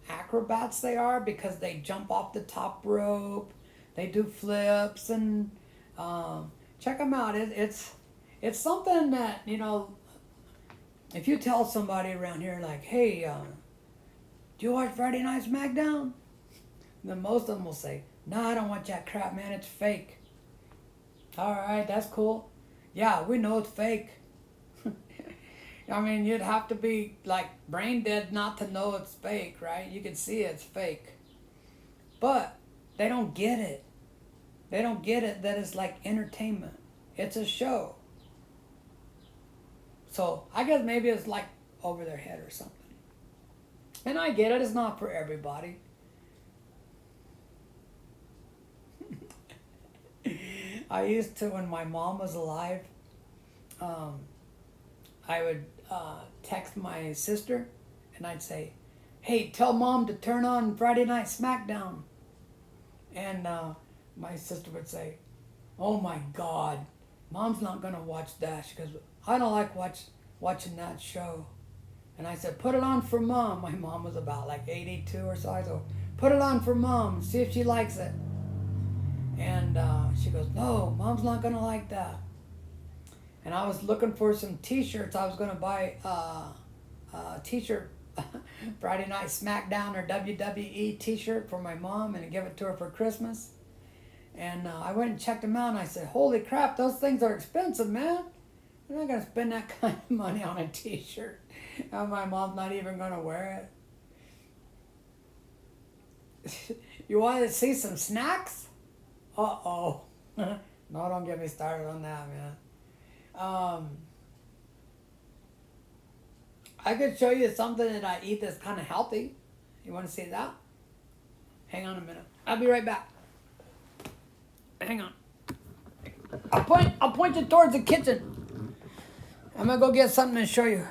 acrobats they are because they jump off the top rope, they do flips, and check them out. It's something that, you know, if you tell somebody around here like, hey, do you watch Friday Night SmackDown? Then most of them will say, no, I don't watch that crap, man. It's fake. All right, that's cool. Yeah, we know it's fake. I mean, you'd have to be like brain dead not to know it's fake, right? You can see it's fake. But they don't get it. They don't get it that it's like entertainment. It's a show. So I guess maybe it's like over their head or something. And I get it, it's not for everybody. I used to, when my mom was alive, I would text my sister and I'd say, hey, tell mom to turn on Friday Night SmackDown. And my sister would say, oh my God, mom's not going to watch that. She goes, I don't like watching that show. And I said, put it on for mom. My mom was about like 82 or so. I said, put it on for mom, see if she likes it. And she goes, no, mom's not going to like that. And I was looking for some t-shirts. I was going to buy a t-shirt, Friday Night SmackDown or WWE t-shirt for my mom and give it to her for Christmas. And I went and checked them out and I said, holy crap, those things are expensive, man. I'm not going to spend that kind of money on a t-shirt. And my mom's not even going to wear it. You want to see some snacks? Uh-oh. No, don't get me started on that, man. I could show you something that I eat that's kind of healthy. You want to see that? Hang on a minute. I'll be right back. Hang on. I'll point you towards the kitchen. I'm gonna go get something to show you.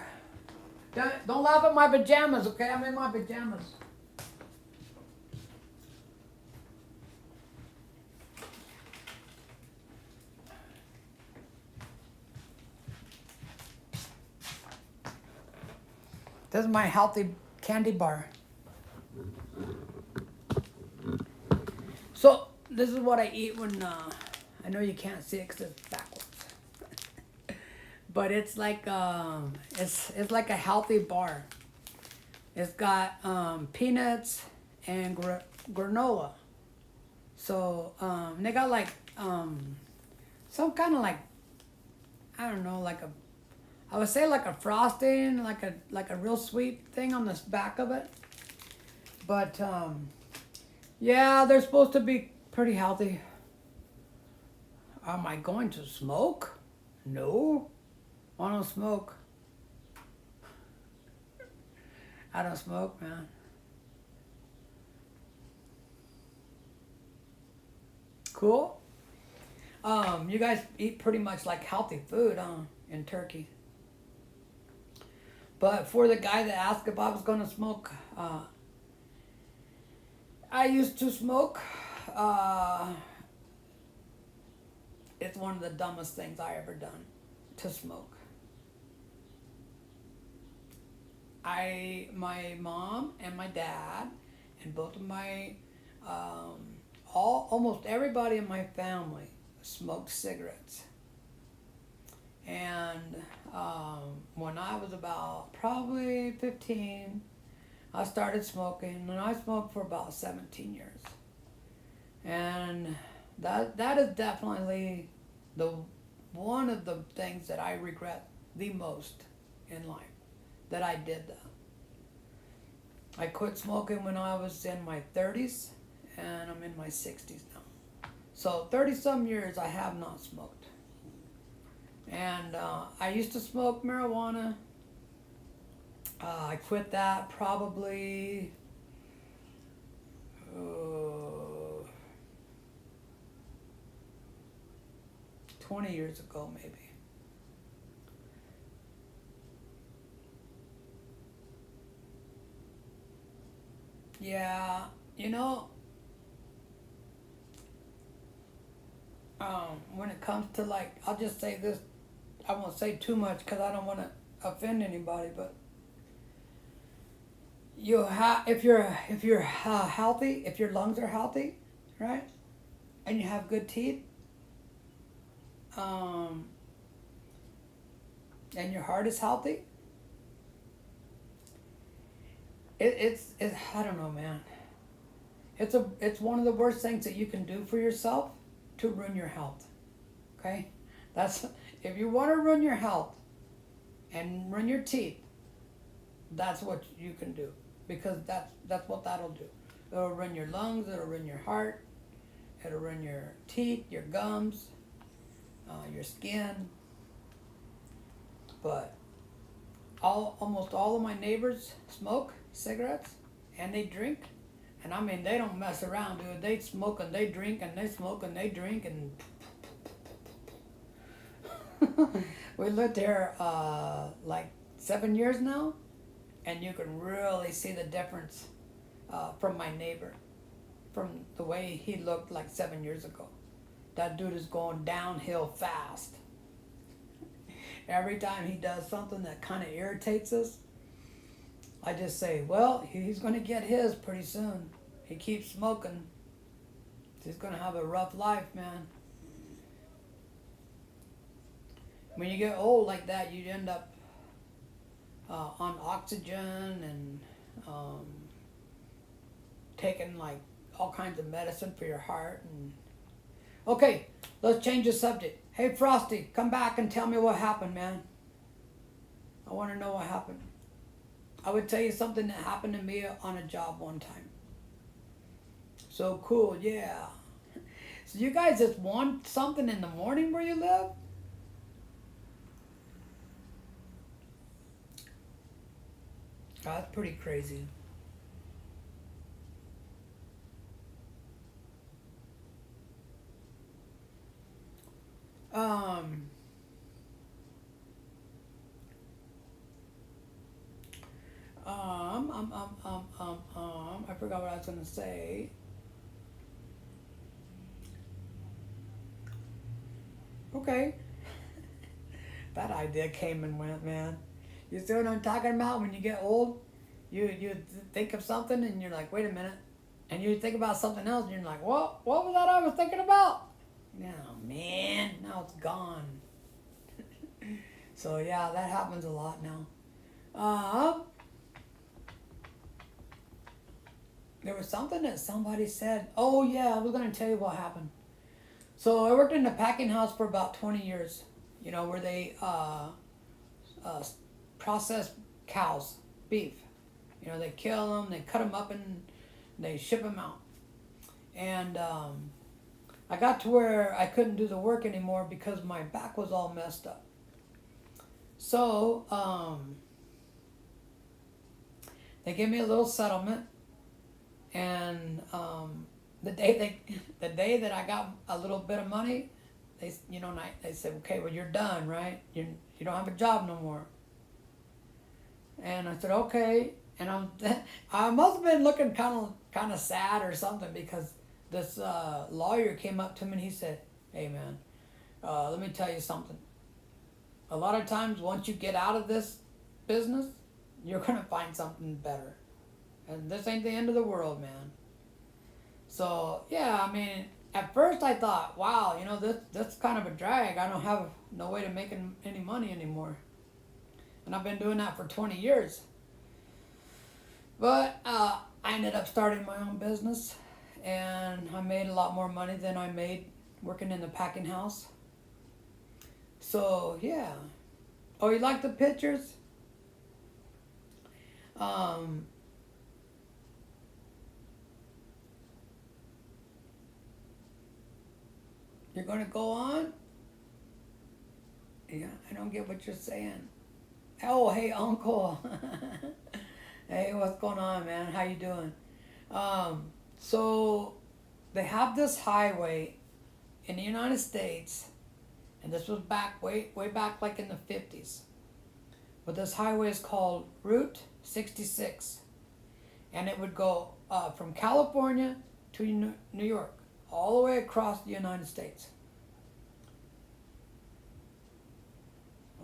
Don't laugh at my pajamas, okay? I'm in my pajamas. This is my healthy candy bar. So this is what I eat when I know you can't see it because it's backwards. But it's like it's like a healthy bar. It's got peanuts and granola. So they got like some kind of like, I don't know, like I would say like a frosting, like a real sweet thing on the back of it. But yeah, they're supposed to be pretty healthy. Am I going to smoke? No, I don't smoke. I don't smoke, man. Cool. You guys eat pretty much like healthy food, in Turkey. But for the guy that asked if I was going to smoke, I used to smoke. It's one of the dumbest things I ever done, to smoke. My mom and my dad and both of my, almost everybody in my family smoked cigarettes. And when I was about probably 15, I started smoking, and I smoked for about 17 years. And that is definitely one of the things that I regret the most in life, that I did that. I quit smoking when I was in my 30s, and I'm in my 60s now. So 30-some years I have not smoked. And I used to smoke marijuana. I quit that probably 20 years ago, maybe. Yeah, you know, when it comes to like, I'll just say this, I won't say too much because I don't want to offend anybody, but if you're healthy, if your lungs are healthy, right, and you have good teeth, and your heart is healthy, it's I don't know, man. It's one of the worst things that you can do for yourself to ruin your health. Okay, that's if you want to ruin your health and ruin your teeth, that's what you can do, because that's what that'll do. It'll ruin your lungs. It'll ruin your heart. It'll ruin your teeth, your gums, your skin. But almost all of my neighbors smoke cigarettes and they drink. And I mean, they don't mess around, dude. They smoke and they drink and they smoke and they drink and we lived there like 7 years now, and you can really see the difference from my neighbor, from the way he looked like 7 years ago. That dude is going downhill fast. Every time he does something that kind of irritates us, I just say, well, he's going to get his pretty soon. He keeps smoking. He's going to have a rough life, man. When you get old like that, you end up on oxygen and taking like all kinds of medicine for your heart. And okay, let's change the subject. Hey, Frosty, come back and tell me what happened, man. I want to know what happened. I would tell you something that happened to me on a job one time. So cool, yeah. So you guys just want something in the morning where you live? That's pretty crazy. I forgot what I was gonna say. Okay. That idea came and went, man. You see what I'm talking about? When you get old, you think of something and you're like, wait a minute. And you think about something else and you're like, what was that I was thinking about? Oh, man, now it's gone. So, yeah, that happens a lot now. There was something that somebody said. Oh, yeah, I was going to tell you what happened. So I worked in a packing house for about 20 years, you know, where they process cows, beef. You know, they kill them, they cut them up, and they ship them out. And I got to where I couldn't do the work anymore because my back was all messed up. So they gave me a little settlement, and the day that I got a little bit of money, they said, okay, well, you're done, right? You don't have a job no more. And I said, okay. And I must have been looking kind of sad or something, because this lawyer came up to me and he said, hey, man, let me tell you something. A lot of times once you get out of this business, you're going to find something better. And this ain't the end of the world, man. So, yeah, I mean, at first I thought, wow, you know, that's kind of a drag. I don't have no way to make any money anymore. And I've been doing that for 20 years. But I ended up starting my own business, and I made a lot more money than I made working in the packing house. So, yeah. Oh, you like the pictures? You're going to go on? Yeah, I don't get what you're saying. Oh, hey, Uncle. Hey, what's going on, man? How you doing? So they have this highway in the United States, and this was way back like in the 50s. But this highway is called Route 66, and it would go from California to New York, all the way across the United States.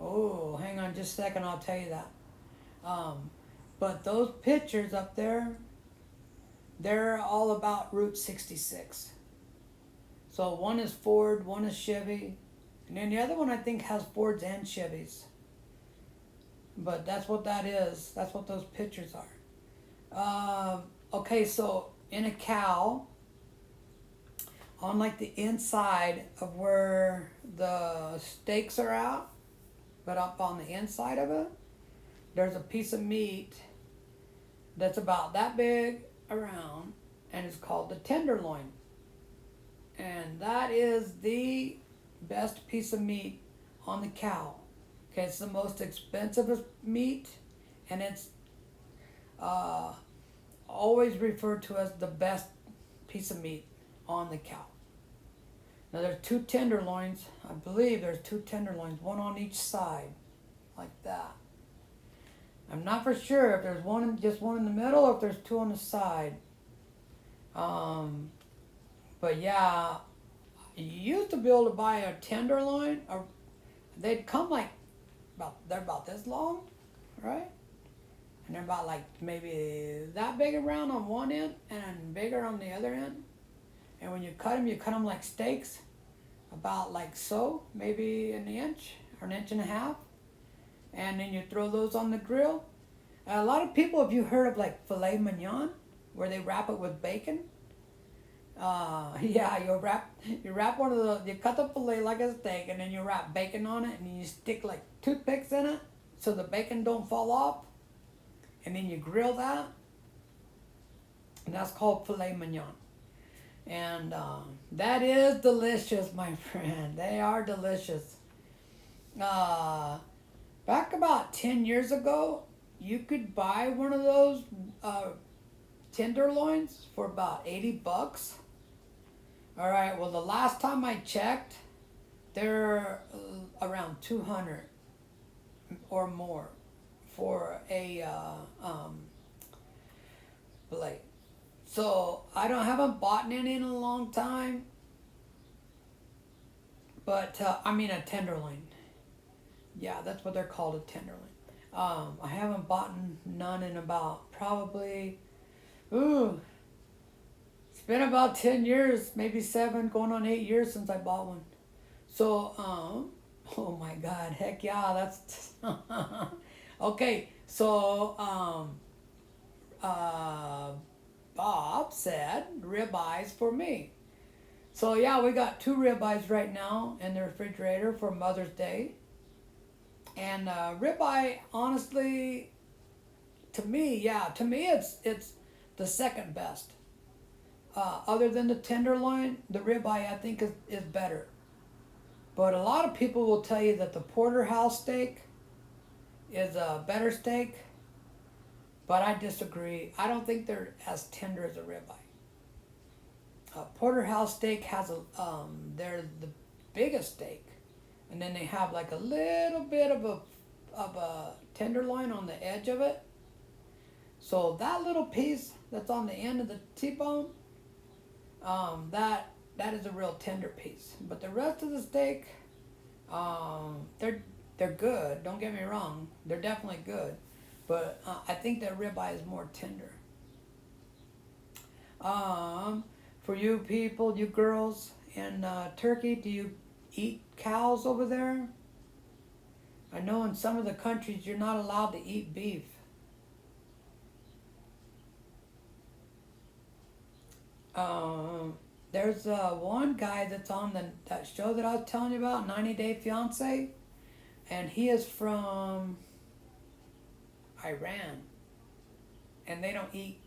Oh, hang on just a second, I'll tell you that. But those pictures up there, they're all about Route 66. So one is Ford, one is Chevy, and then the other one I think has Fords and Chevys. But that's what that is. That's what those pictures are. Okay, so in a cow, on like the inside of where the steaks are out, but up on the inside of it, there's a piece of meat that's about that big around, and it's called the tenderloin. And that is the best piece of meat on the cow. Okay, it's the most expensive meat, and it's always referred to as the best piece of meat on the cow. Now there's two tenderloins. I believe there's two tenderloins, one on each side, like that. I'm not for sure if there's just one in the middle or if there's two on the side. But yeah, you used to be able to buy a tenderloin, or they'd come like they're about this long, right? And they're about like maybe that big around on one end and bigger on the other end. And when you cut them like steaks, about like so, maybe an inch or an inch and a half. And then you throw those on the grill. A lot of people, if you heard of like filet mignon, where they wrap it with bacon. Yeah, you wrap one of you cut the filet like a steak, and then you wrap bacon on it, and then you stick like toothpicks in it, so the bacon don't fall off. And then you grill that, and that's called filet mignon. And that is delicious, my friend. They are delicious. Back about 10 years ago, you could buy one of those tenderloins for about $80. All right, well, the last time I checked, they're around 200 or more for a blade. So I haven't bought any in a long time, but I mean a tenderloin. Yeah, that's what they're called, a tenderloin. I haven't bought none in about probably, it's been about 10 years, maybe 7, going on 8 years since I bought one. So, oh my God, heck yeah, that's, okay, so, Bob said ribeyes for me. So yeah, we got 2 ribeyes right now in the refrigerator for Mother's Day. And ribeye, honestly, to me, it's the second best. Other than the tenderloin, the ribeye I think is better. But a lot of people will tell you that the porterhouse steak is a better steak. But I disagree. I don't think they're as tender as a ribeye. Porterhouse steak has they're the biggest steak, and then they have like a little bit of a tenderloin on the edge of it. So that little piece that's on the end of the T-bone, that is a real tender piece. But the rest of the steak, they're good. Don't get me wrong. They're definitely good. But I think that ribeye is more tender. For you people, you girls in Turkey, do you eat cows over there? I know in some of the countries you're not allowed to eat beef. There's one guy that's on that show that I was telling you about, 90 Day Fiance, and he is from Iran, and they don't eat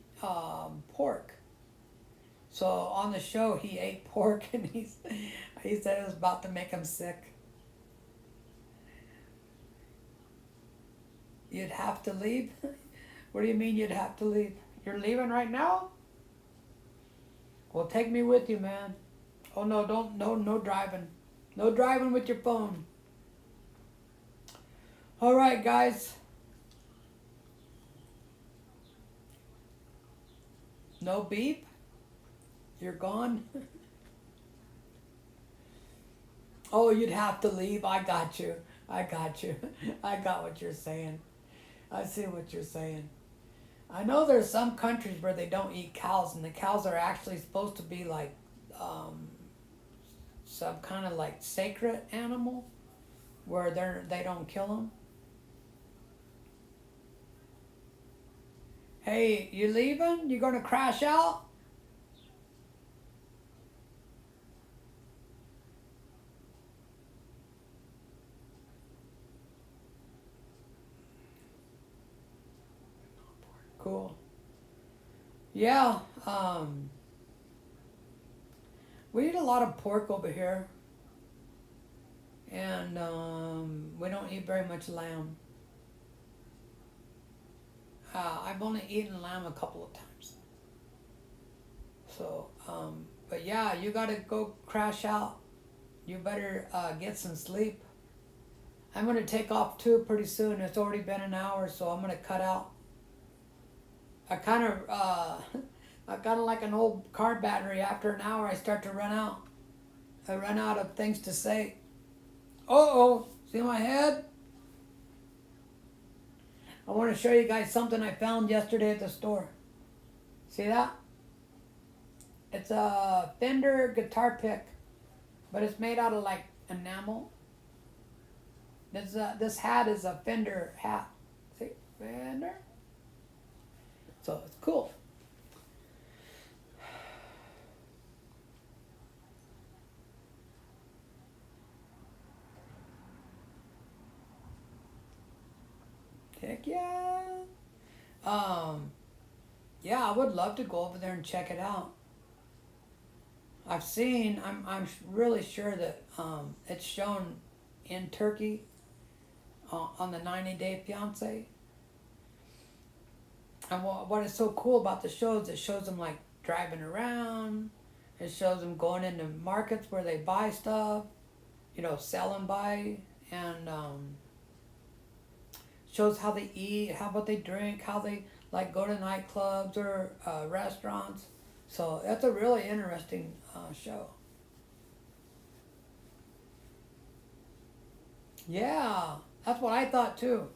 pork. So on the show he ate pork, and he said it was about to make him sick. You'd have to leave? What do you mean you'd have to leave? You're leaving right now? Well, take me with you, man. Oh no, no driving. No driving with your phone. All right, guys. No beep? You're gone? Oh, you'd have to leave. I got you. I got you. I got what you're saying. I see what you're saying. I know there's some countries where they don't eat cows, and the cows are actually supposed to be like some kind of like sacred animal, where they don't kill them. Hey, you leaving? You gonna crash out? Cool. Yeah, we eat a lot of pork over here, and we don't eat very much lamb. I've only eaten lamb a couple of times. So, but yeah, you gotta go crash out. You better get some sleep. I'm gonna take off too pretty soon. It's already been an hour, so I'm gonna cut out. I kind of, I kind of like an old car battery. After an hour, I start to run out. I run out of things to say. Uh-oh, see my head? I want to show you guys something I found yesterday at the store. See that? It's a Fender guitar pick, but it's made out of like enamel. This hat is a Fender hat. See, Fender? So it's cool. Heck yeah. Yeah, I would love to go over there and check it out. I'm really sure that it's shown in Turkey on the 90 Day Fiance. And what is so cool about the shows, it shows them like driving around. It shows them going into markets where they buy stuff, sell and buy, and shows how they eat, what they drink, how they like go to nightclubs or restaurants. So that's a really interesting show. Yeah, that's what I thought too.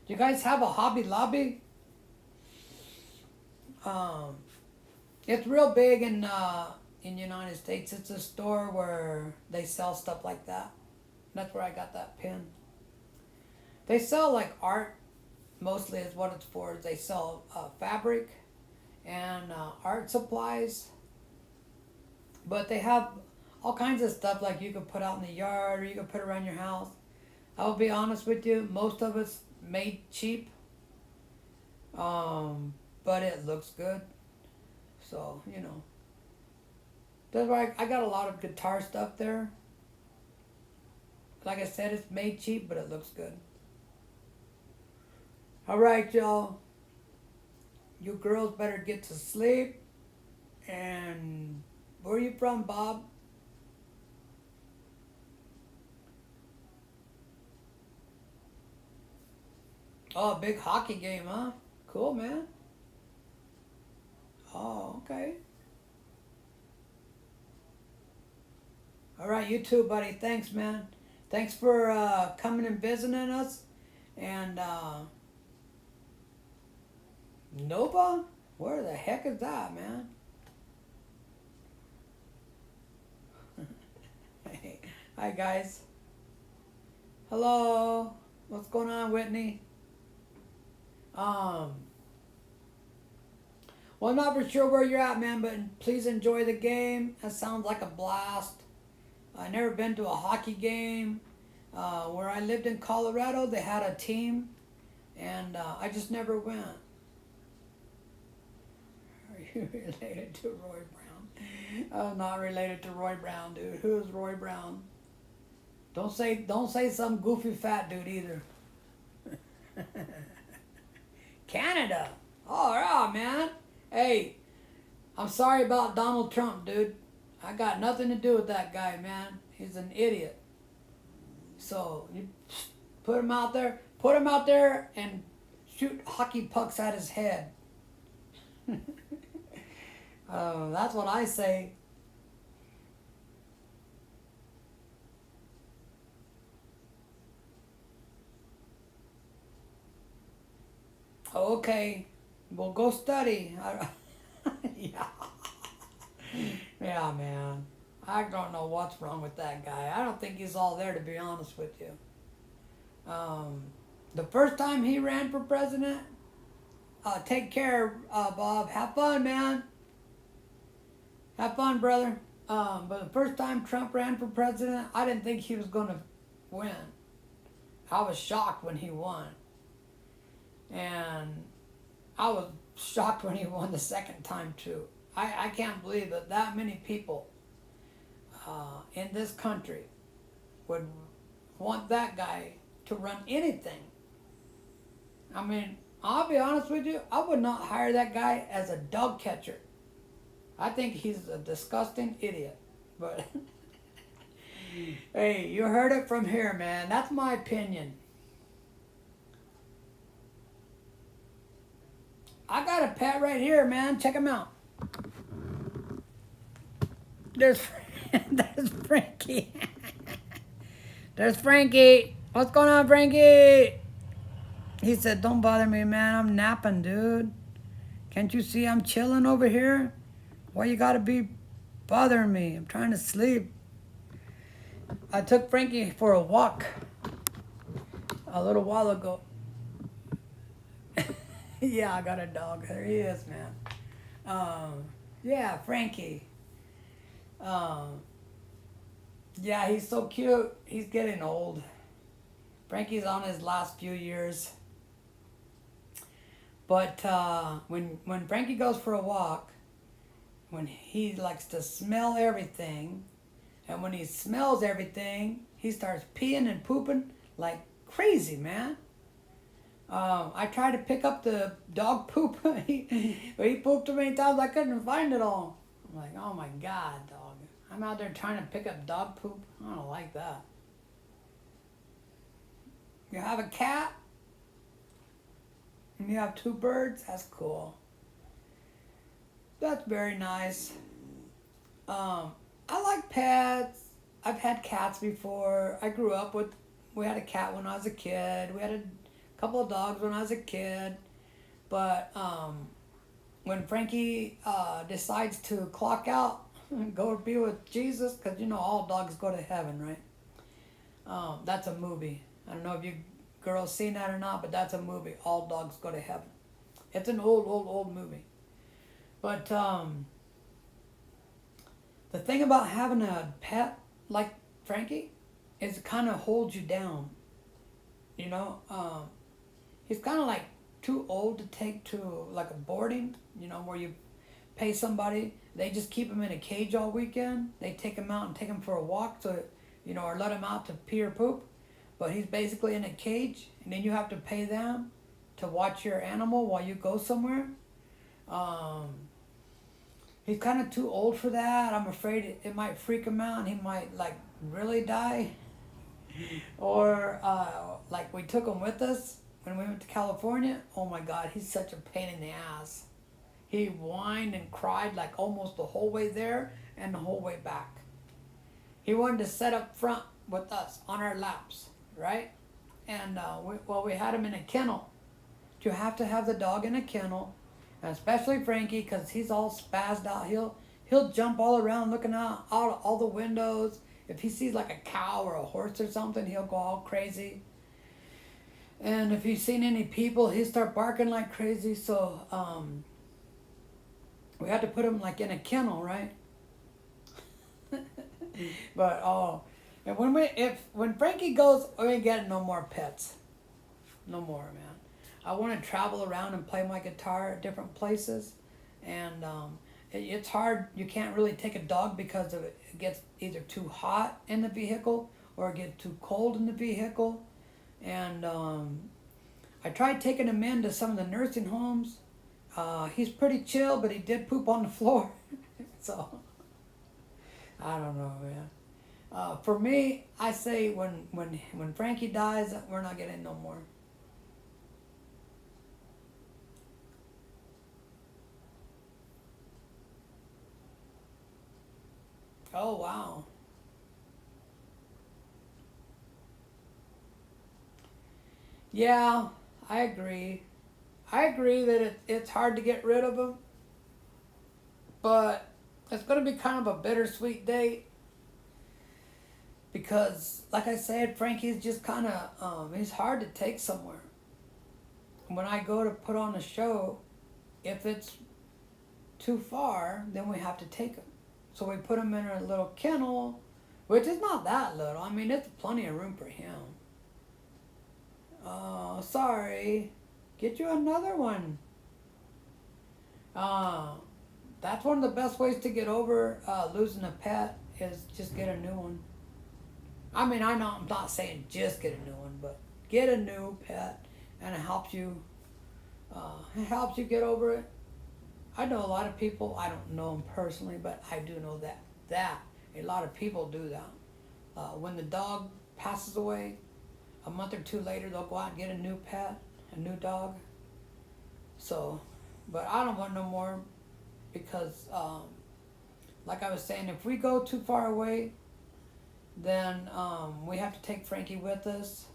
Do you guys have a Hobby Lobby? It's real big in United States. It's a store where they sell stuff like that. That's where I got that pin. They sell like art, mostly is what it's for. They sell fabric and art supplies. But they have all kinds of stuff like you can put out in the yard or you can put around your house. I'll be honest with you, most of it's made cheap. But it looks good. So, that's why I got a lot of guitar stuff there. Like I said, it's made cheap, but it looks good. Alright, y'all. You girls better get to sleep. And where are you from, Bob? Oh, a big hockey game, huh? Cool, man. Oh, okay. Alright, you too, buddy. Thanks, man. Thanks for coming and visiting us. And, Nova? Where the heck is that, man? Hey, hi, guys. Hello. What's going on, Whitney? Well, I'm not for sure where you're at, man, but please enjoy the game. That sounds like a blast. I've never been to a hockey game. Where I lived in Colorado, they had a team, and I just never went. Are you related to Roy Brown? I'm not related to Roy Brown, dude. Who is Roy Brown? Don't say some goofy fat dude either. Canada. Oh, yeah, man. Hey, I'm sorry about Donald Trump, dude. I got nothing to do with that guy, man. He's an idiot. So, you put him out there and shoot hockey pucks at his head. That's what I say. Okay, we'll go study. Yeah. Yeah, man. I don't know what's wrong with that guy. I don't think he's all there, to be honest with you. The first time he ran for president, take care, Bob. Have fun, man. Have fun, brother. But the first time Trump ran for president, I didn't think he was going to win. I was shocked when he won. And I was shocked when he won the second time, too. I can't believe that many people in this country would want that guy to run anything. I mean, I'll be honest with you, I would not hire that guy as a dog catcher. I think he's a disgusting idiot. But hey, you heard it from here, man. That's my opinion. I got a pet right here, man. Check him out. There's Frankie. There's Frankie. What's going on, Frankie? He said, don't bother me, man. I'm napping, dude. Can't you see I'm chilling over here? Why you gotta be bothering me? I'm trying to sleep. I took Frankie for a walk a little while ago. Yeah, I got a dog. There he is, man. Yeah, Frankie. Yeah, he's so cute. He's getting old. Frankie's on his last few years. But when Frankie goes for a walk, when he likes to smell everything, and when he smells everything, he starts peeing and pooping like crazy, man. I tried to pick up the dog poop. He pooped too many times I couldn't find it all. I'm like, oh my God, dog. I'm out there trying to pick up dog poop. I don't like that. You have a cat? And you have 2 birds? That's cool. That's very nice. I like pets. I've had cats before. I grew up with, we had a cat when I was a kid. We had a couple of dogs when I was a kid. But when Frankie decides to clock out and go be with Jesus, because you know all dogs go to heaven, right? That's a movie. I don't know if you girls seen that or not, but that's a movie. All dogs go to heaven. It's an old movie. But the thing about having a pet like Frankie is it kind of holds you down. You know, he's kind of like too old to take to like a boarding, you know, where you pay somebody. They just keep him in a cage all weekend. They take him out and take him for a walk, so you know, or let him out to pee or poop. But he's basically in a cage, and then you have to pay them to watch your animal while you go somewhere. He's kind of too old for that. I'm afraid it might freak him out, and he might like really die. Or like we took him with us when we went to California. Oh my God, he's such a pain in the ass. He whined and cried like almost the whole way there and the whole way back. He wanted to sit up front with us on our laps, right? And we had him in a kennel. You have to have the dog in a kennel, and especially Frankie, because he's all spazzed out. He'll jump all around looking out all the windows. If he sees like a cow or a horse or something, he'll go all crazy. And if he's seen any people, he'll start barking like crazy. So we had to put him like in a kennel, right? But and when Frankie goes, we ain't getting no more pets. No more, man. I want to travel around and play my guitar at different places, and it's hard. You can't really take a dog because of it gets either too hot in the vehicle or it gets too cold in the vehicle. And I tried taking him into some of the nursing homes. He's pretty chill, but he did poop on the floor. So I don't know, man. For me, I say when Frankie dies, we're not getting no more. Oh, wow. Yeah, I agree. I agree that it's hard to get rid of him, but it's going to be kind of a bittersweet day because, like I said, Frankie's just kind of, he's hard to take somewhere. When I go to put on a show, if it's too far, then we have to take him. So we put him in a little kennel, which is not that little. I mean, it's plenty of room for him. Sorry. Get you another one. That's one of the best ways to get over losing a pet is just get a new one. I mean, I'm not saying just get a new one, but get a new pet, and it helps you. It helps you get over it. I know a lot of people. I don't know them personally, but I do know that a lot of people do that. When the dog passes away, a month or two later, they'll go out and get a new pet, a new dog. So, but I don't want no more because, like I was saying, if we go too far away, then we have to take Frankie with us,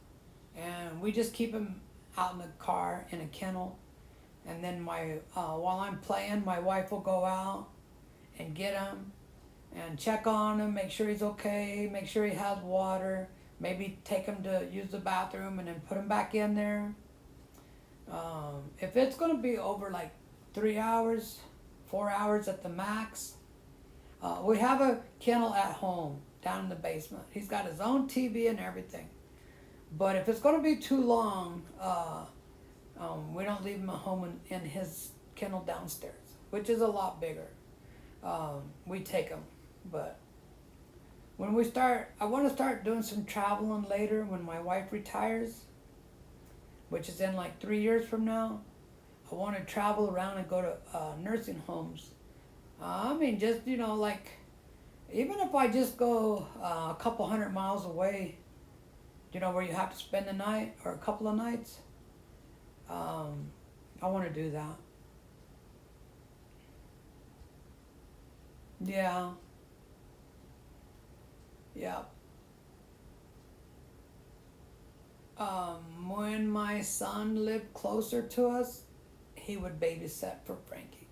and we just keep him out in the car in a kennel, and then while I'm playing, my wife will go out and get him and check on him, make sure he's okay, make sure he has water, maybe take him to use the bathroom and then put him back in there. If it's going to be over like 3 hours, 4 hours at the max, we have a kennel at home down in the basement. He's got his own TV and everything. But if it's going to be too long, we don't leave him at home in his kennel downstairs, which is a lot bigger. We take him. But when I want to start doing some traveling later when my wife retires, which is in like 3 years from now. I want to travel around and go to nursing homes. I mean, just, like, even if I just go a couple 100 miles away, where you have to spend the night or a couple of nights, I want to do that. Yeah. Yeah. When my son lived closer to us, he would babysit for Frankie.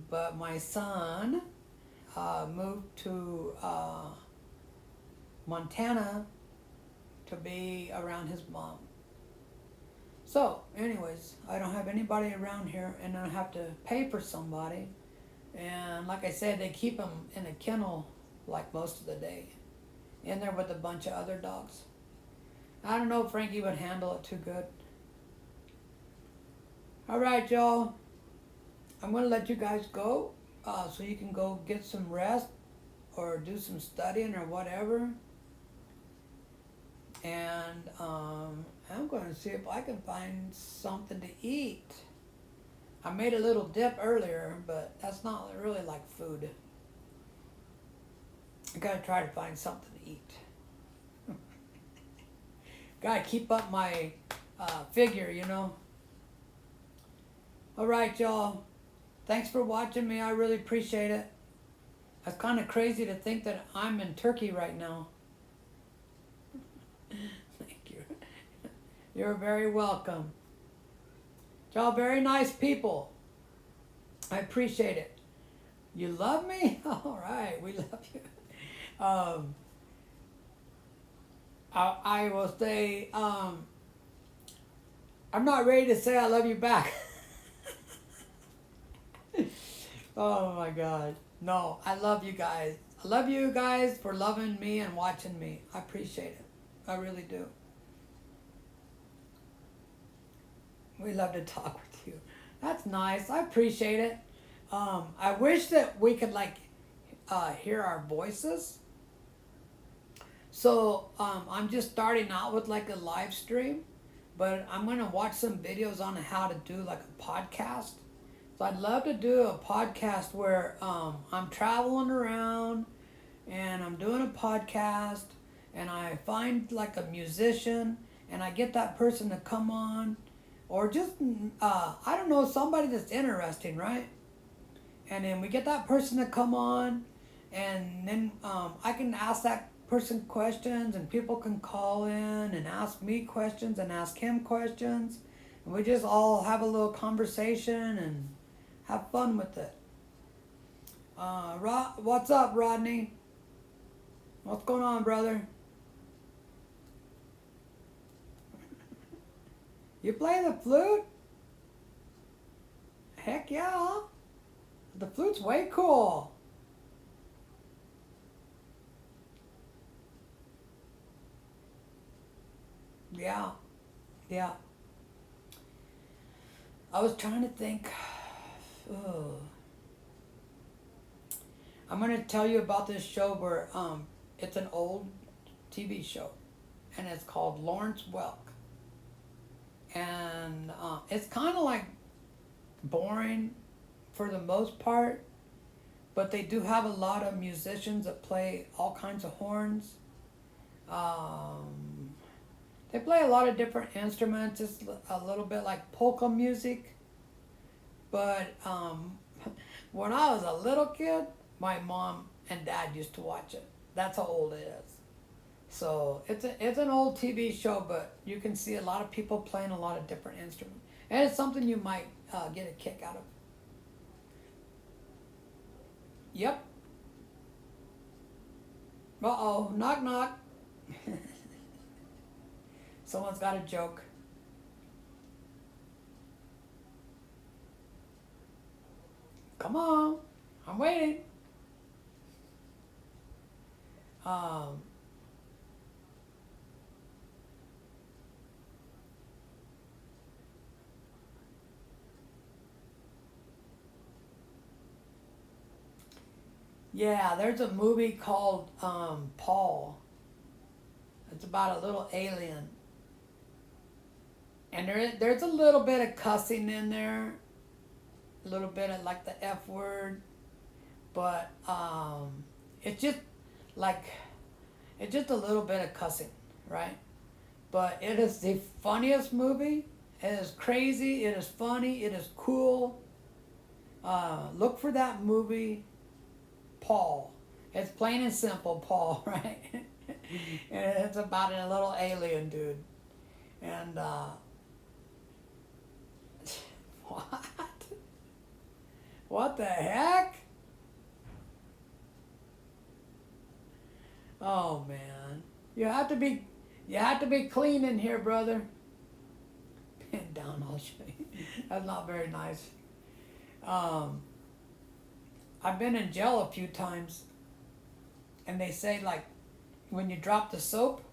But my son moved to Montana to be around his mom. So, anyways, I don't have anybody around here, and I have to pay for somebody. And like I said, they keep him in a kennel like most of the day, in there with a bunch of other dogs. I don't know if Frankie would handle it too good. All right, y'all. I'm going to let you guys go so you can go get some rest or do some studying or whatever. And I'm going to see if I can find something to eat. I made a little dip earlier, but that's not really like food. I got to try to find something to eat. Gotta keep up my figure, All right, y'all. Thanks for watching me. I really appreciate it. It's kind of crazy to think that I'm in Turkey right now. Thank you. You're very welcome. Y'all very nice people. I appreciate it. You love me? All right, we love you. I will say, I'm not ready to say I love you back. Oh my God. No, I love you guys. I love you guys for loving me and watching me. I appreciate it. I really do. We love to talk with you. That's nice. I appreciate it. I wish that we could hear our voices. So I'm just starting out with like a live stream, but I'm going to watch some videos on how to do like a podcast. So I'd love to do a podcast where I'm traveling around and I'm doing a podcast and I find like a musician and I get that person to come on, or just, I don't know, somebody that's interesting, right? And then we get that person to come on, and then I can ask that person questions, and people can call in and ask me questions and ask him questions. And we just all have a little conversation and have fun with it. What's up, Rodney? What's going on, brother? You play the flute? Heck yeah. The flute's way cool. Yeah. Yeah. I was trying to think. Oh. I'm going to tell you about this show where it's an old TV show, and it's called Lawrence Welk. And it's kind of like boring for the most part, but they do have a lot of musicians that play all kinds of horns. They play a lot of different instruments. It's a little bit like polka music. But when I was a little kid, my mom and dad used to watch it. That's how old it is. So it's an old TV show, but you can see a lot of people playing a lot of different instruments. And it's something you might get a kick out of. Yep. Uh-oh, knock knock. Someone's got a joke. Come on, I'm waiting. Yeah, there's a movie called Paul. It's about a little alien. And there's a little bit of cussing in there. A little bit of like the F word. But it's just a little bit of cussing, right? But it is the funniest movie. It is crazy. It is funny. It is cool. Look for that movie, Paul. It's plain and simple, Paul, right? And it's about a little alien dude. And what? What the heck? Oh man, you have to be clean in here, brother. Pin down, I'll show you. That's not very nice. I've been in jail a few times, and they say like, when you drop the soap,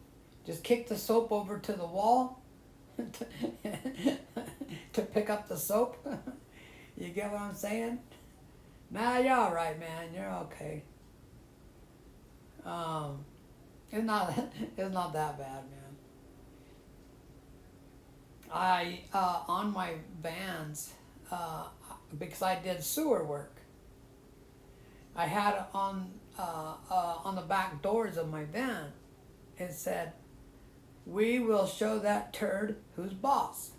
just kick the soap over to the wall to pick up the soap. You get what I'm saying? Nah, you're all right, man. You're okay. It's not that bad, man. I on my vans, because I did sewer work, I had on the back doors of my van, it said, "We will show that turd who's boss."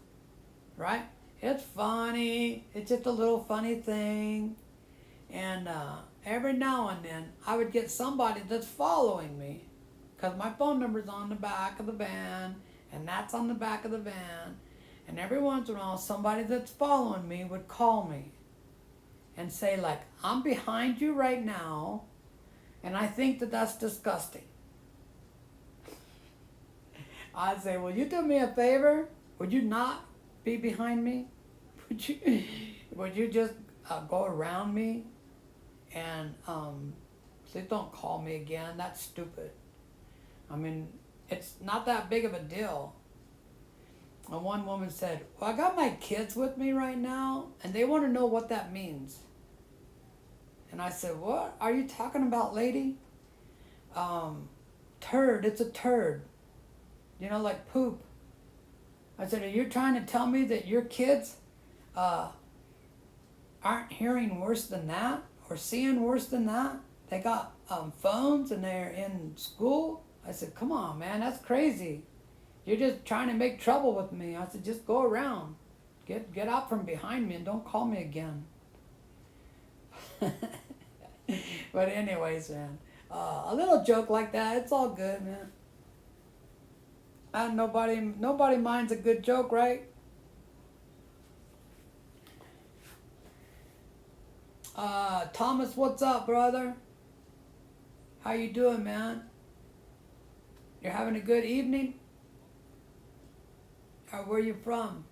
Right? It's funny. It's just a little funny thing. And every now and then, I would get somebody that's following me, because my phone number's on the back of the van, and that's on the back of the van. And every once in a while, somebody that's following me would call me and say, like, "I'm behind you right now, and I think that that's disgusting." I'd say, "Will you do me a favor? Would you not be behind me? Would you just go around me? And please don't call me again. That's stupid." I mean, it's not that big of a deal. And one woman said, "Well, I got my kids with me right now, and they want to know what that means." And I said, "What are you talking about, lady?" Turd, it's a turd. You know, like poop. I said, "Are you trying to tell me that your kids aren't hearing worse than that or seeing worse than that? They got phones and they're in school?" I said, "Come on, man, that's crazy. You're just trying to make trouble with me." I said, "Just go around. Get out from behind me and don't call me again." But anyways, man, a little joke like that, it's all good, man. And nobody minds a good joke, right? Thomas, what's up, brother? How you doing, man? You're having a good evening? Or where you from?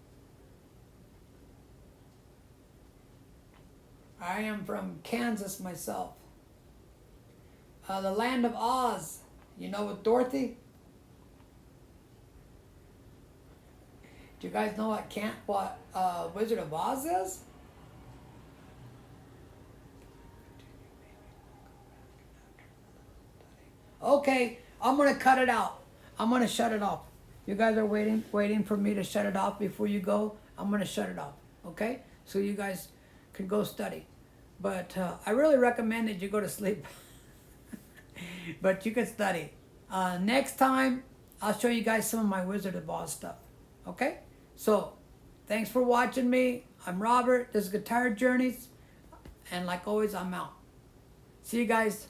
I am from Kansas myself. The land of Oz. You know what, Dorothy? Do you guys know what Wizard of Oz is? Okay, I'm gonna cut it out. I'm gonna shut it off. You guys are waiting for me to shut it off before you go. I'm gonna shut it off. Okay, so you guys can go study. But I really recommend that you go to sleep. But you can study. Next time, I'll show you guys some of my Wizard of Oz stuff. Okay, so thanks for watching me. I'm Robert. This is Guitar Journeys, and like always, I'm out. See you guys.